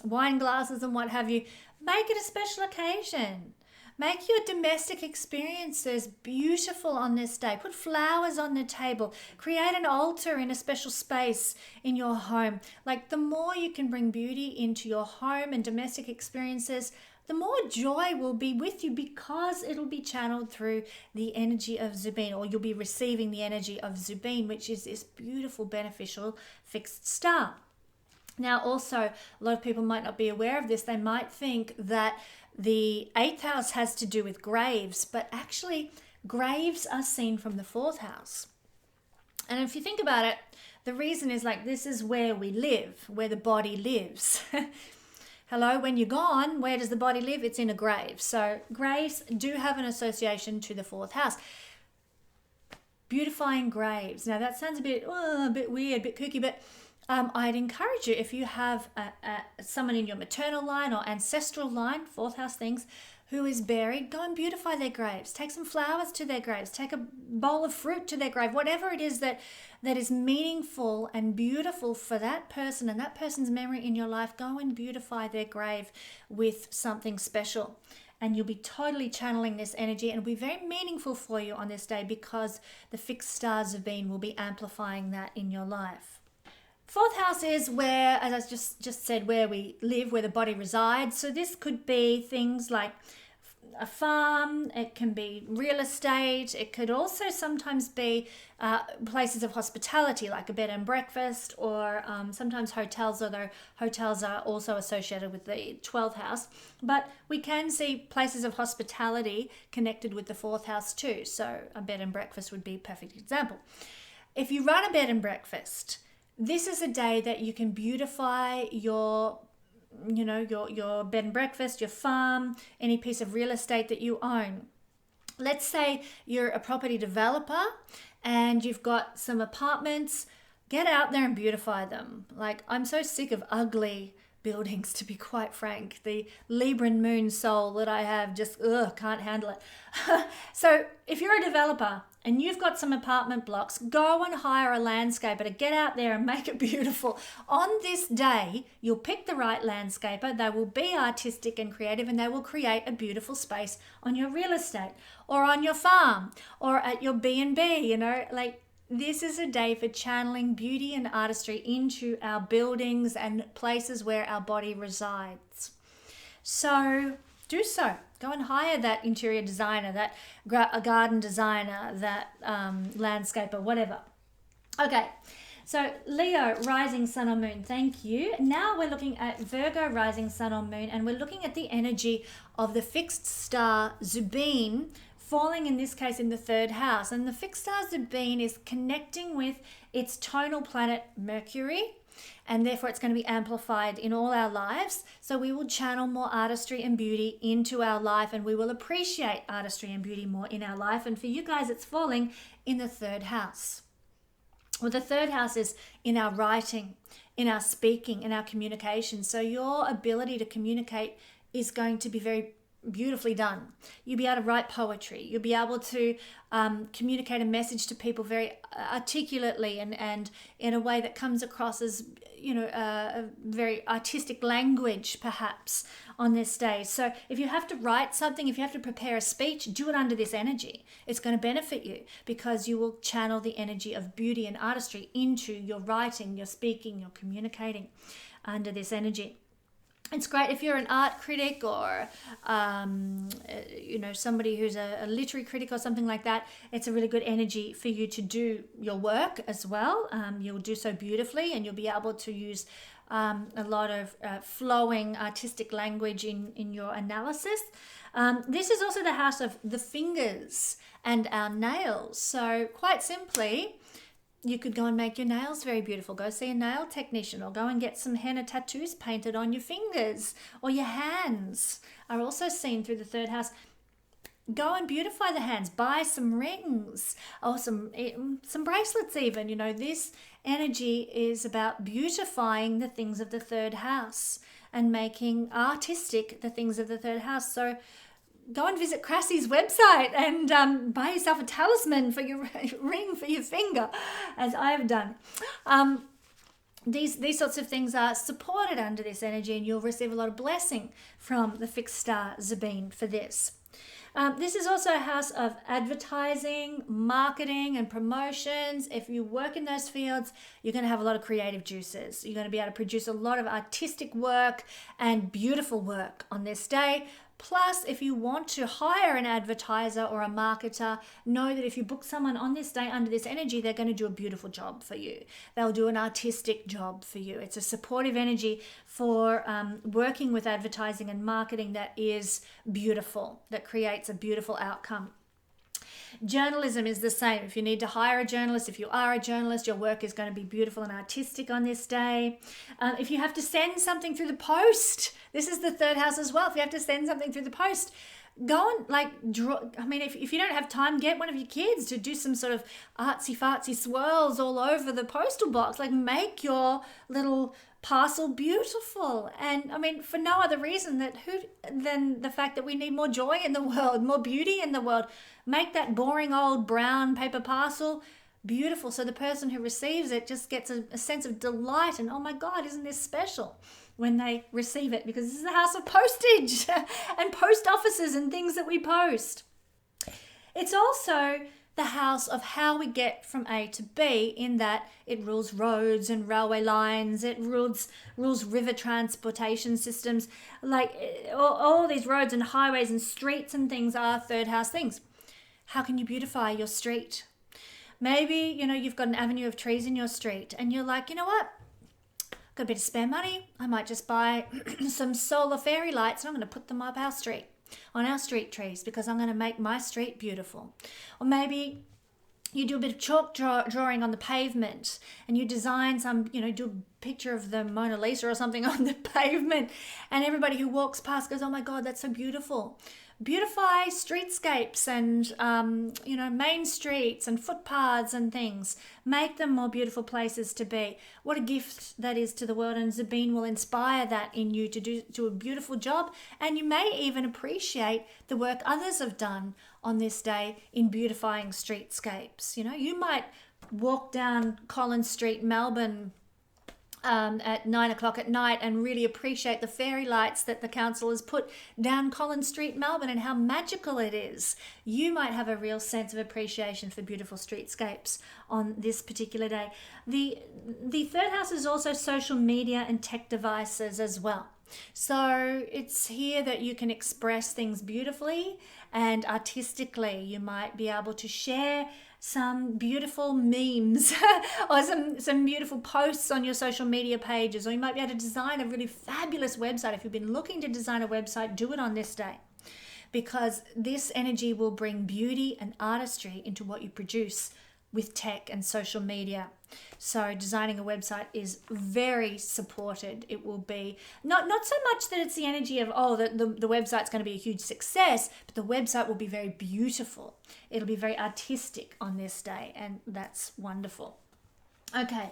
wine glasses and what have you. Make it a special occasion. Make your domestic experiences beautiful on this day. Put flowers on the table. Create an altar in a special space in your home. Like, the more you can bring beauty into your home and domestic experiences, the more joy will be with you, because it'll be channeled through the energy of Zubin, or you'll be receiving the energy of Zubin, which is this beautiful, beneficial fixed star. Now, also, a lot of people might not be aware of this. They might think that the 8th house has to do with graves, but actually graves are seen from the 4th house. And if you think about it, the reason is this is where we live, where the body lives. Hello, when you're gone, where does the body live? It's in a grave. So graves do have an association to the 4th house. Beautifying graves. Now that sounds a bit weird, a bit kooky, but I'd encourage you, if you have someone in your maternal line or ancestral line, 4th house things, who is buried, go and beautify their graves. Take some flowers to their graves. Take a bowl of fruit to their grave. Whatever it is that is meaningful and beautiful for that person and that person's memory in your life, go and beautify their grave with something special. And you'll be totally channeling this energy, and it'll be very meaningful for you on this day, because the fixed star Zubin will be amplifying that in your life. 4th house is where, as I just said, where we live, where the body resides. So this could be things like a farm, it can be real estate, it could also sometimes be places of hospitality, like a bed and breakfast, or sometimes hotels, although hotels are also associated with the 12th house. But we can see places of hospitality connected with the 4th house too. So a bed and breakfast would be a perfect example. If you run a bed and breakfast, this is a day that you can beautify your bed and breakfast, your farm, any piece of real estate that you own. Let's say you're a property developer and you've got some apartments. Get out there and beautify them. Like, I'm so sick of ugly buildings, to be quite frank. The Libran moon soul that I have just can't handle it. So if you're a developer and you've got some apartment blocks, go and hire a landscaper to get out there and make it beautiful. On this day, you'll pick the right landscaper. They will be artistic and creative, and they will create a beautiful space on your real estate or on your farm or at your B&B, This is a day for channeling beauty and artistry into our buildings and places where our body resides. So do so. Go and hire that interior designer, that garden designer, that landscaper, whatever. Okay, so Leo, rising sun or moon, thank you. Now we're looking at Virgo, rising sun or moon, and we're looking at the energy of the fixed star Zubin, falling in this case in the 3rd house. And the fixed star Zubin is connecting with its tonal planet Mercury, and therefore it's going to be amplified in all our lives. So we will channel more artistry and beauty into our life, and we will appreciate artistry and beauty more in our life. And for you guys, it's falling in the 3rd house. Well, the 3rd house is in our writing, in our speaking, in our communication. So your ability to communicate is going to be very beautifully done. You'll be able to write poetry. You'll be able to communicate a message to people very articulately and in a way that comes across as, a very artistic language perhaps on this day. So if you have to write something, if you have to prepare a speech, do it under this energy. It's going to benefit you because you will channel the energy of beauty and artistry into your writing, your speaking, your communicating under this energy. It's great if you're an art critic or, somebody who's a literary critic or something like that. It's a really good energy for you to do your work as well. You'll do so beautifully and you'll be able to use a lot of flowing artistic language in your analysis. This is also the house of the fingers and our nails. So quite simply, you could go and make your nails very beautiful. Go see a nail technician or go and get some henna tattoos painted on your fingers, or your hands are also seen through the third house. Go and beautify the hands. Buy some rings or some bracelets even. This energy is about beautifying the things of the third house and making artistic the things of the third house. So go and visit Crassy's website and buy yourself a talisman for your ring for your finger, as I've done. These sorts of things are supported under this energy, and you'll receive a lot of blessing from the fixed star Zubine for this. This is also a house of advertising, marketing, and promotions. If you work in those fields, you're going to have a lot of creative juices. You're going to be able to produce a lot of artistic work and beautiful work on this day. Plus, if you want to hire an advertiser or a marketer, know that if you book someone on this day under this energy, they're going to do a beautiful job for you. They'll do an artistic job for you. It's a supportive energy for working with advertising and marketing that is beautiful, that creates a beautiful outcome. Journalism is the same. If you need to hire a journalist, if you are a journalist, your work is going to be beautiful and artistic on this day. If you have to send something through the post, this is the third house as well. If you have to send something through the post, go and draw. If you don't have time, get one of your kids to do some sort of artsy fartsy swirls all over the postal box. Make your little parcel beautiful, and for no other reason than the fact that we need more joy in the world, more beauty in the world. Make that boring old brown paper parcel beautiful, so the person who receives it just gets a sense of delight and, oh my God, isn't this special when they receive it, because this is the house of postage and post offices and things that we post. It's also the house of how we get from A to B, in that it rules roads and railway lines, it rules river transportation systems. All these roads and highways and streets and things are third house things. How can you beautify your street? Maybe, you've got an avenue of trees in your street and you're like, you know what? Got a bit of spare money. I might just buy some solar fairy lights and I'm going to put them up our street, on our street trees, because I'm going to make my street beautiful. Or maybe you do a bit of chalk drawing on the pavement and you design do a picture of the Mona Lisa or something on the pavement, and everybody who walks past goes, oh my God, that's so beautiful. Beautify streetscapes and, main streets and footpaths and things. Make them more beautiful places to be. What a gift that is to the world, and Zubine will inspire that in you to do a beautiful job. And you may even appreciate the work others have done on this day in beautifying streetscapes. You might walk down Collins Street, Melbourne, at 9 o'clock at night and really appreciate the fairy lights that the council has put down Collins Street, Melbourne, and how magical it is. You might have a real sense of appreciation for beautiful streetscapes on this particular day. The third house is also social media and tech devices as well. So it's here that you can express things beautifully and artistically. You might be able to share some beautiful memes or some beautiful posts on your social media pages, or you might be able to design a really fabulous website. If you've been looking to design a website, do it on this day, because this energy will bring beauty and artistry into what you produce with tech and social media. So designing a website is very supported. It will be not so much that it's the energy of, the website's going to be a huge success, but the website will be very beautiful. It'll be very artistic on this day, and that's wonderful. Okay,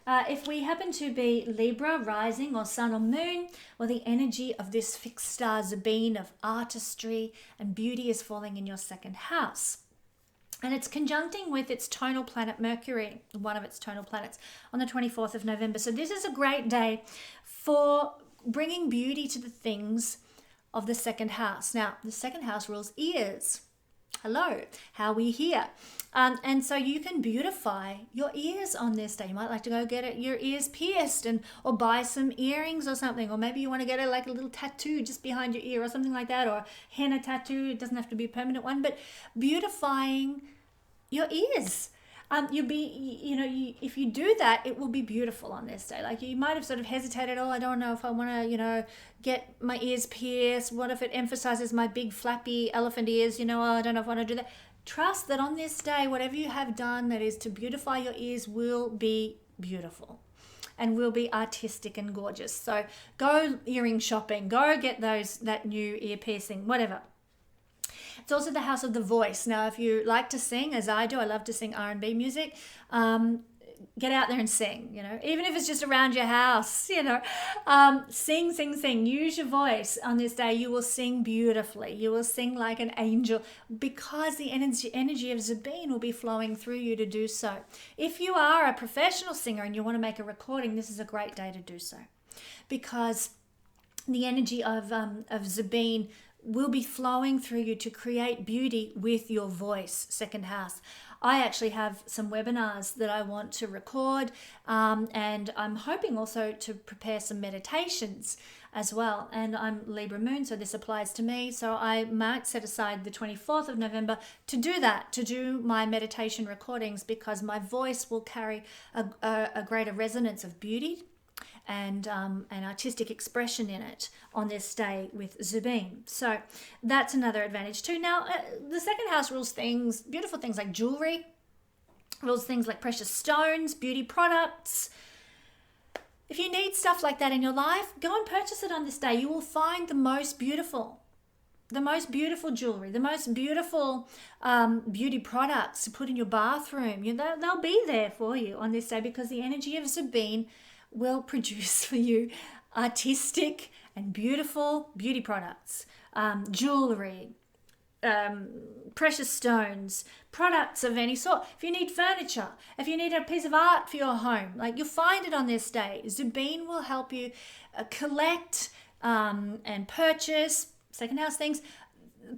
If we happen to be Libra, rising, or sun or moon, well, the energy of this fixed star Zubine of artistry and beauty is falling in your second house. And it's conjuncting with its tonal planet Mercury, one of its tonal planets, on the 24th of November. So this is a great day for bringing beauty to the things of the second house. Now, the second house rules ears. Hello, how we hear. And so you can beautify your ears on this day. You might like to go get your ears pierced or buy some earrings or something. Or maybe you want to get like a little tattoo just behind your ear or something like that. Or a henna tattoo. It doesn't have to be a permanent one. But beautifying your ears. If you do that, it will be beautiful on this day. Like you might have sort of hesitated, I don't know if I want to, get my ears pierced. What if it emphasizes my big flappy elephant ears? I don't know if I want to do that. Trust that on this day, whatever you have done that is to beautify your ears will be beautiful and will be artistic and gorgeous. So go earring shopping, go get that new ear piercing, whatever. It's also the house of the voice. Now, if you like to sing, as I do, I love to sing R&B music, get out there and sing, even if it's just around your house, sing. Use your voice on this day. You will sing beautifully. You will sing like an angel because the energy of Zubine will be flowing through you to do so. If you are a professional singer and you want to make a recording, this is a great day to do so because the energy of Zubine will be flowing through you to create beauty with your voice, second house. I actually have some webinars that I want to record, and I'm hoping also to prepare some meditations as well. And I'm Libra moon, so this applies to me. So I might set aside the 24th of November to do that, to do my meditation recordings, because my voice will carry a greater resonance of beauty and an artistic expression in it on this day with Zubine. So that's another advantage too. Now, the second house rules things, beautiful things like jewelry, rules things like precious stones, beauty products. If you need stuff like that in your life, go and purchase it on this day. You will find the most beautiful jewelry, the most beautiful beauty products to put in your bathroom. They'll be there for you on this day because the energy of Zubine will produce for you artistic and beautiful beauty products, jewelry, precious stones, products of any sort. If you need furniture, if you need a piece of art for your home, you'll find it on this day. Zubine will help you collect and purchase second house things,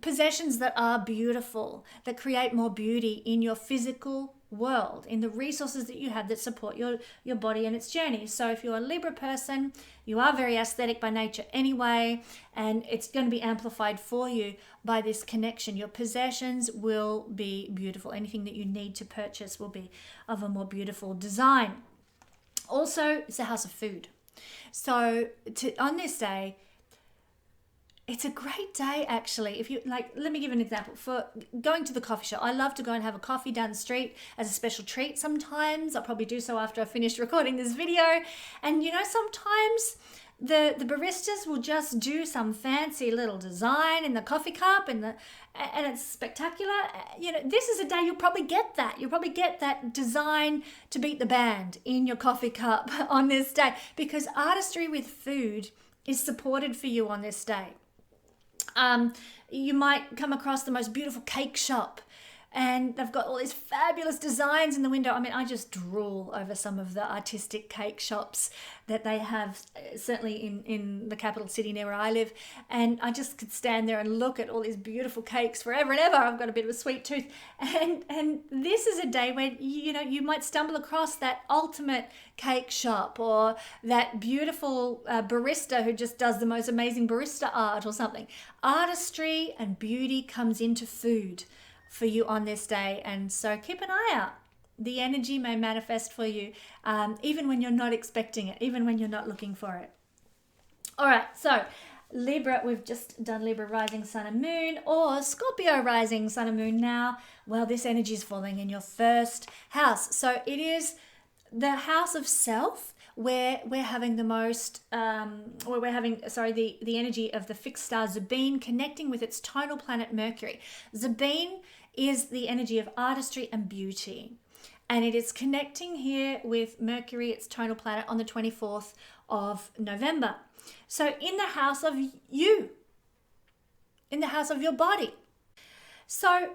possessions that are beautiful, that create more beauty in your physical world, in the resources that you have that support your body and its journey. So if you're a Libra person, you are very aesthetic by nature anyway, and it's going to be amplified for you by this connection. Your possessions will be beautiful. Anything that you need to purchase will be of a more beautiful design. Also, it's a house of food. So on this day, it's a great day, actually. If you let me give an example. For going to the coffee shop, I love to go and have a coffee down the street as a special treat sometimes. I'll probably do so after I finish recording this video. And sometimes the baristas will just do some fancy little design in the coffee cup and it's spectacular. This is a day you'll probably get that. You'll probably get that design to beat the band in your coffee cup on this day, because artistry with food is supported for you on this day. You might come across the most beautiful cake shop and they've got all these fabulous designs in the window. I mean, I just drool over some of the artistic cake shops that they have, certainly in the capital city near where I live. And I just could stand there and look at all these beautiful cakes forever and ever. I've got a bit of a sweet tooth. And this is a day when, you might stumble across that ultimate cake shop or that beautiful barista who just does the most amazing barista art or something. Artistry and beauty comes into food for you on this day, and so keep an eye out. The energy may manifest for you even when you're not expecting it, even when you're not looking for it. All right, so Libra, we've just done Libra rising sun and moon, or Scorpio rising sun and moon now. Well, this energy is falling in your first house, so it is the house of self, where we're having the most, the energy of the fixed star Zubine connecting with its tonal planet Mercury. Zubine is the energy of artistry and beauty. and it is connecting here with Mercury, its tonal planet, on the 24th of November. So in the house of you, in the house of your body. So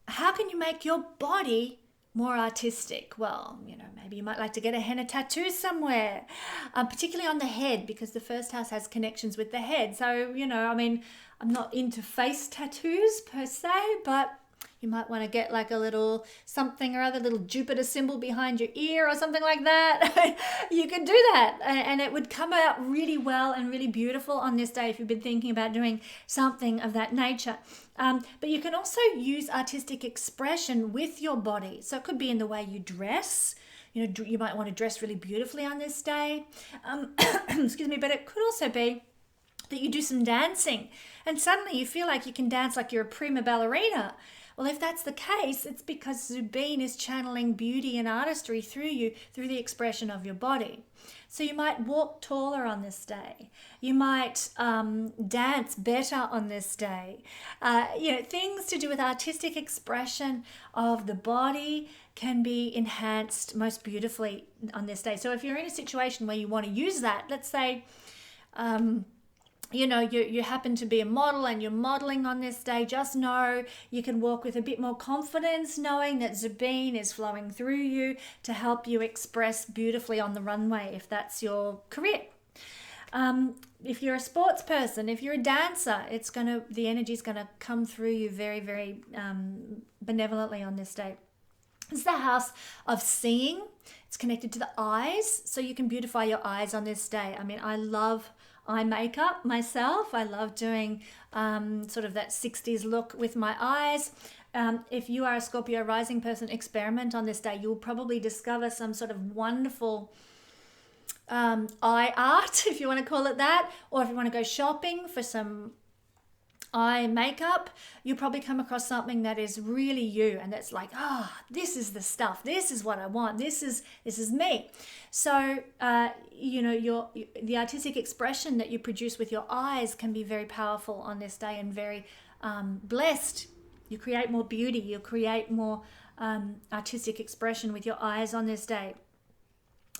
how can you make your body more artistic? Well, maybe you might like to get a henna tattoo somewhere, particularly on the head, because the first house has connections with the head. So, I'm not into face tattoos per se, but you might want to get like a little something or other, little Jupiter symbol behind your ear or something like that. You could do that, and it would come out really well and really beautiful on this day if you've been thinking about doing something of that nature. But you can also use artistic expression with your body. So it could be in the way you dress. You might want to dress really beautifully on this day. Excuse me, but it could also be that you do some dancing and suddenly you feel like you can dance like you're a prima ballerina. Well, if that's the case, it's because Zubin is channeling beauty and artistry through you, through the expression of your body. So you might walk taller on this day. You might dance better on this day. Things to do with artistic expression of the body can be enhanced most beautifully on this day. So if you're in a situation where you want to use that, let's say, you happen to be a model and you're modeling on this day, just know you can walk with a bit more confidence, knowing that Zubin is flowing through you to help you express beautifully on the runway if that's your career. If you're a sports person, if you're a dancer, the energy is gonna come through you very, very benevolently on this day. It's the house of seeing. It's connected to the eyes, so you can beautify your eyes on this day. I love eye makeup myself. I love doing sort of that 60s look with my eyes. If you are a Scorpio rising person, experiment on this day. You'll probably discover some sort of wonderful eye art, if you want to call it that, or if you want to go shopping for some eye makeup, you'll probably come across something that is really you, and that's like, this is the stuff, this is what I want, this is me. So the artistic expression that you produce with your eyes can be very powerful on this day and very blessed. You create more beauty, you create more artistic expression with your eyes on this day.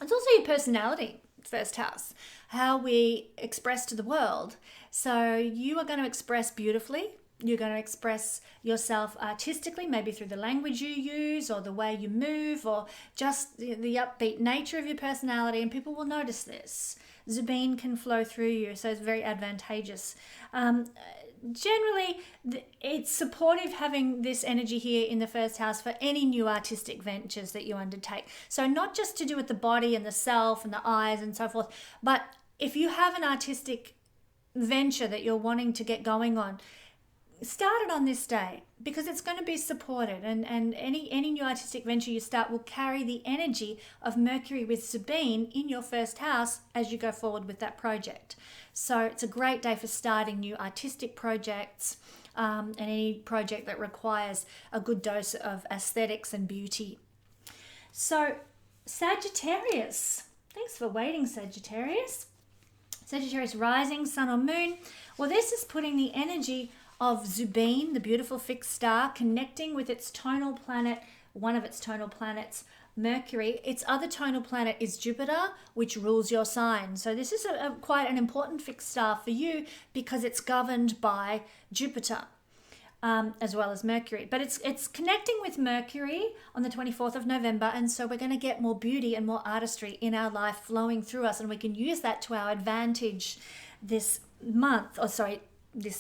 It's also your personality, first house, how we express to the world. So you are going to express beautifully. You're going to express yourself artistically, maybe through the language you use or the way you move or just the upbeat nature of your personality, and people will notice this. Zubin can flow through you, so it's very advantageous. Generally, it's supportive having this energy here in the first house for any new artistic ventures that you undertake. So not just to do with the body and the self and the eyes and so forth, but if you have an artistic venture that you're wanting to get going on, start it on this day because it's going to be supported, and any new artistic venture you start will carry the energy of Mercury with Zubin in your first house as you go forward with that project. So it's a great day for starting new artistic projects and any project that requires a good dose of aesthetics and beauty. So Sagittarius, thanks for waiting, Sagittarius. Sagittarius rising, sun or moon. Well, this is putting the energy of Zubin, the beautiful fixed star, connecting with its tonal planet, one of its tonal planets, Mercury. Its other tonal planet is Jupiter, which rules your sign. So this is quite an important fixed star for you because it's governed by Jupiter as well as Mercury. But it's connecting with Mercury on the 24th of November, and so we're going to get more beauty and more artistry in our life flowing through us, and we can use that to our advantage this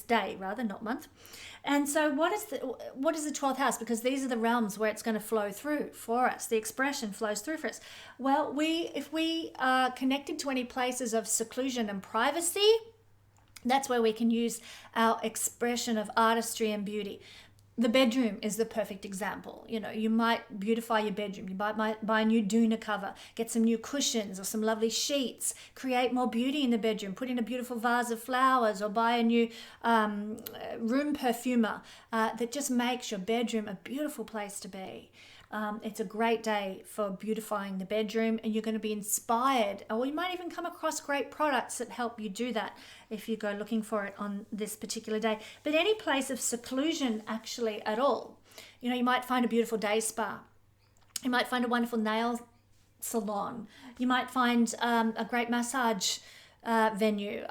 day rather, not month. And so what is the 12th house? Because these are the realms where it's going to flow through for us. The expression flows through for us. Well, if we are connected to any places of seclusion and privacy, that's where we can use our expression of artistry and beauty. The bedroom is the perfect example. You might beautify your bedroom. You might buy a new doona cover, get some new cushions or some lovely sheets, create more beauty in the bedroom, put in a beautiful vase of flowers, or buy a new room perfumer that just makes your bedroom a beautiful place to be. It's a great day for beautifying the bedroom, and you're going to be inspired, or you might even come across great products that help you do that if you go looking for it on this particular day. But any place of seclusion actually at all, you might find a beautiful day spa. You might find a wonderful nail salon. You might find a great massage venue.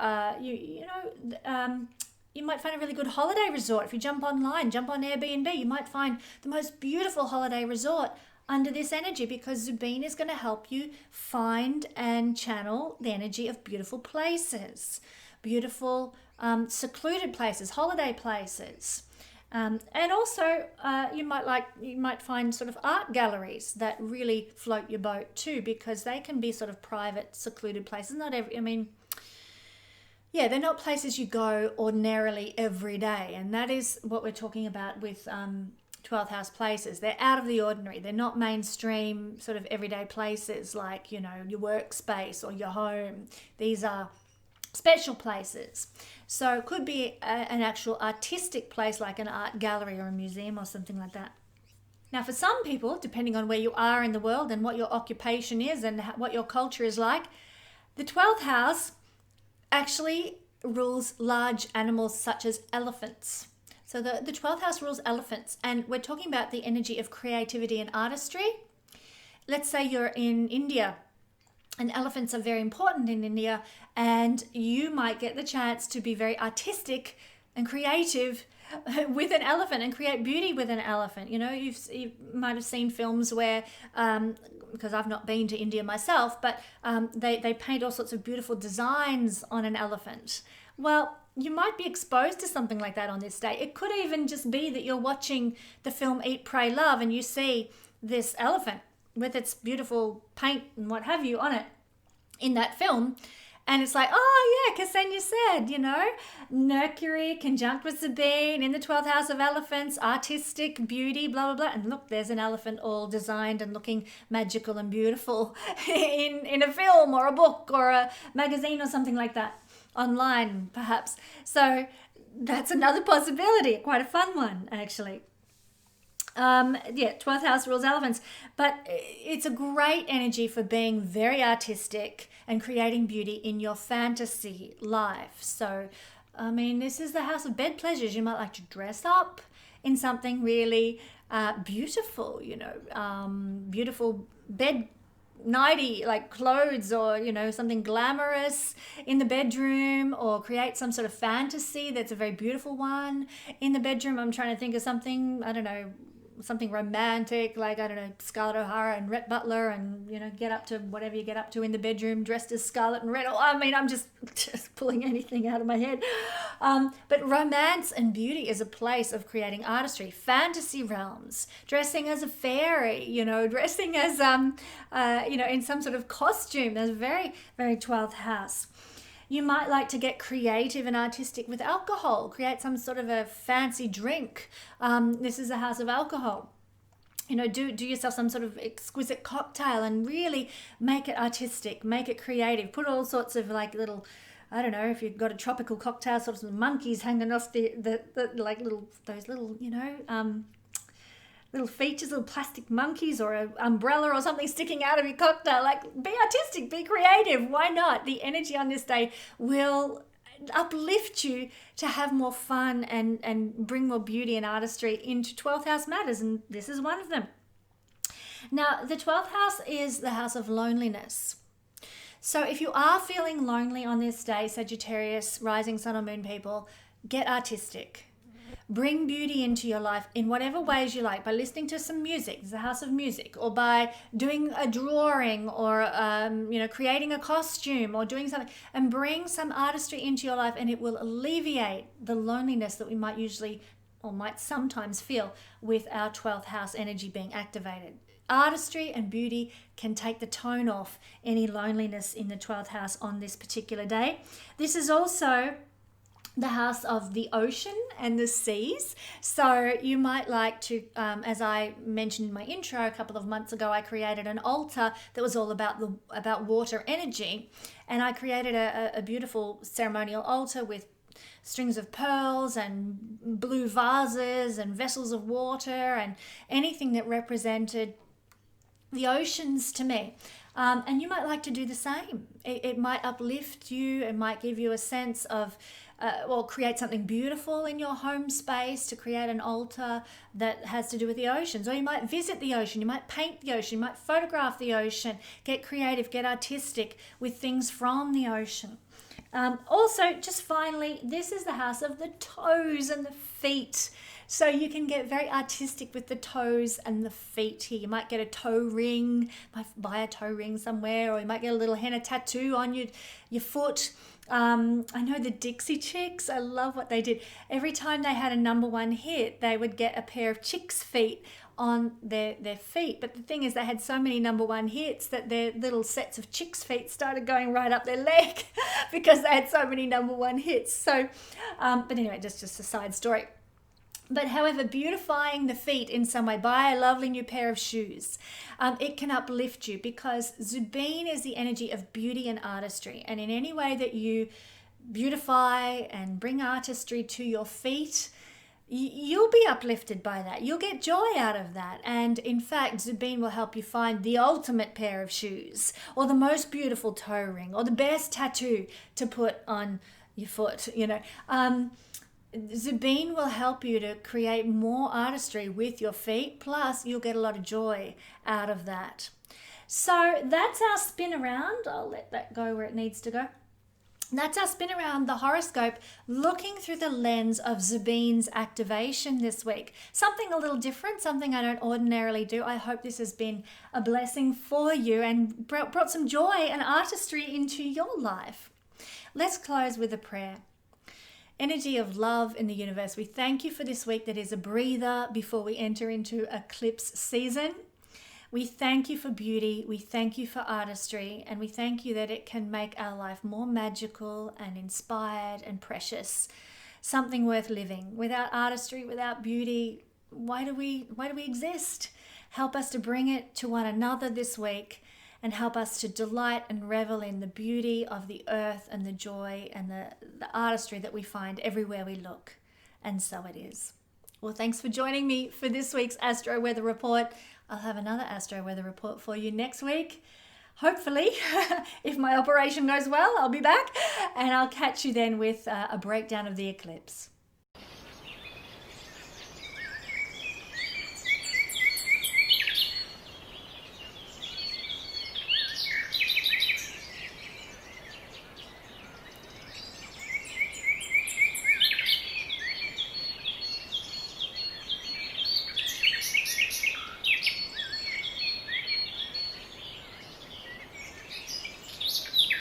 You might find a really good holiday resort. If you jump online, jump on Airbnb, you might find the most beautiful holiday resort under this energy, because Zubine is going to help you find and channel the energy of beautiful places, beautiful secluded places, holiday places. And also, you might find sort of art galleries that really float your boat too, because they can be sort of private, secluded places. They're not places you go ordinarily every day, and that is what we're talking about with 12th house places. They're out of the ordinary. They're not mainstream sort of everyday places like, your workspace or your home. These are special places. So it could be an actual artistic place like an art gallery or a museum or something like that. Now, for some people, depending on where you are in the world and what your occupation is and what your culture is like, the 12th house actually rules large animals such as elephants. So the 12th house rules elephants, and we're talking about the energy of creativity and artistry. Let's say you're in India, and elephants are very important in India, and you might get the chance to be very artistic and creative with an elephant and create beauty with an elephant. You might have seen films where, because I've not been to India myself, but they paint all sorts of beautiful designs on an elephant. Well, you might be exposed to something like that on this day. It could even just be that you're watching the film Eat, Pray, Love, and you see this elephant with its beautiful paint and what have you on it in that film. And it's like, oh yeah, Kesenya said, Mercury conjunct with Zubine in the 12th house of elephants, artistic beauty, blah, blah, blah. And look, there's an elephant all designed and looking magical and beautiful in a film or a book or a magazine or something like that, online perhaps. So that's another possibility, quite a fun one actually. 12th house rules elephants, but it's a great energy for being very artistic and creating beauty in your fantasy life. So, this is the house of bed pleasures. You might like to dress up in something really beautiful, beautiful bed nighty like clothes, or something glamorous in the bedroom, or create some sort of fantasy that's a very beautiful one in the bedroom. I'm trying to think of something, something romantic, like, Scarlett O'Hara and Rhett Butler, and, get up to whatever you get up to in the bedroom dressed as Scarlett and Rhett. I'm just pulling anything out of my head. But romance and beauty is a place of creating artistry, fantasy realms, dressing as a fairy, dressing as, in some sort of costume. That's very, very 12th house. You might like to get creative and artistic with alcohol, create some sort of a fancy drink. This is a house of alcohol. Do yourself some sort of exquisite cocktail and really make it artistic, make it creative. Put all sorts of like little, if you've got a tropical cocktail, sort of monkeys hanging off the like those little, little features, little plastic monkeys, or an umbrella or something sticking out of your cocktail. Like, be artistic, be creative. Why not? The energy on this day will uplift you to have more fun and bring more beauty and artistry into 12th house matters, and this is one of them. Now, the 12th house is the house of loneliness. So if you are feeling lonely on this day, Sagittarius, rising sun or moon people, get artistic. Bring beauty into your life in whatever ways you like, by listening to some music, it's the house of music, or by doing a drawing, or creating a costume, or doing something, and bring some artistry into your life, and it will alleviate the loneliness that we might usually or might sometimes feel with our 12th house energy being activated. Artistry and beauty can take the tone off any loneliness in the 12th house on this particular day. This is also the house of the ocean and the seas. So you might like to, as I mentioned in my intro a couple of months ago, I created an altar that was all about water energy, and I created a beautiful ceremonial altar with strings of pearls and blue vases and vessels of water and anything that represented the oceans to me. And you might like to do the same. It might uplift you. It might give you a sense of or create something beautiful in your home space, to create an altar that has to do with the oceans. Or you might visit the ocean, you might paint the ocean, you might photograph the ocean, get creative, get artistic with things from the ocean. Also, just finally, this is the house of the toes and the feet. So you can get very artistic with the toes and the feet here. You might get a toe ring, might buy a toe ring somewhere, or you might get a little henna tattoo on your foot. I know the Dixie Chicks, I love what they did. Every time they had a #1 hit, they would get a pair of chicks' feet on their feet. But the thing is, they had so many #1 hits that their little sets of chicks' feet started going right up their leg because they had so many #1 hits. So, but anyway, just a side story. But however, beautifying the feet in some way, buy a lovely new pair of shoes. It can uplift you, because Zubine is the energy of beauty and artistry. And in any way that you beautify and bring artistry to your feet, you'll be uplifted by that. You'll get joy out of that. And in fact, Zubine will help you find the ultimate pair of shoes, or the most beautiful toe ring, or the best tattoo to put on your foot, Zubine will help you to create more artistry with your feet, plus you'll get a lot of joy out of that. So that's our spin around. I'll let that go where it needs to go. That's our spin around the horoscope, looking through the lens of Zubine's activation this week. Something a little different, something I don't ordinarily do. I hope this has been a blessing for you and brought some joy and artistry into your life. Let's close with a prayer. Energy of love in the universe, we thank you for this week that is a breather before we enter into eclipse season. We thank you for beauty, we thank you for artistry, and we thank you that it can make our life more magical and inspired and precious. Something worth living. Without artistry, without beauty, why do we exist? Help us to bring it to one another this week, and help us to delight and revel in the beauty of the earth and the joy and the artistry that we find everywhere we look. And so it is. Well, thanks for joining me for this week's Astro Weather Report. I'll have another Astro Weather Report for you next week. Hopefully, if my operation goes well, I'll be back, and I'll catch you then with a breakdown of the eclipse.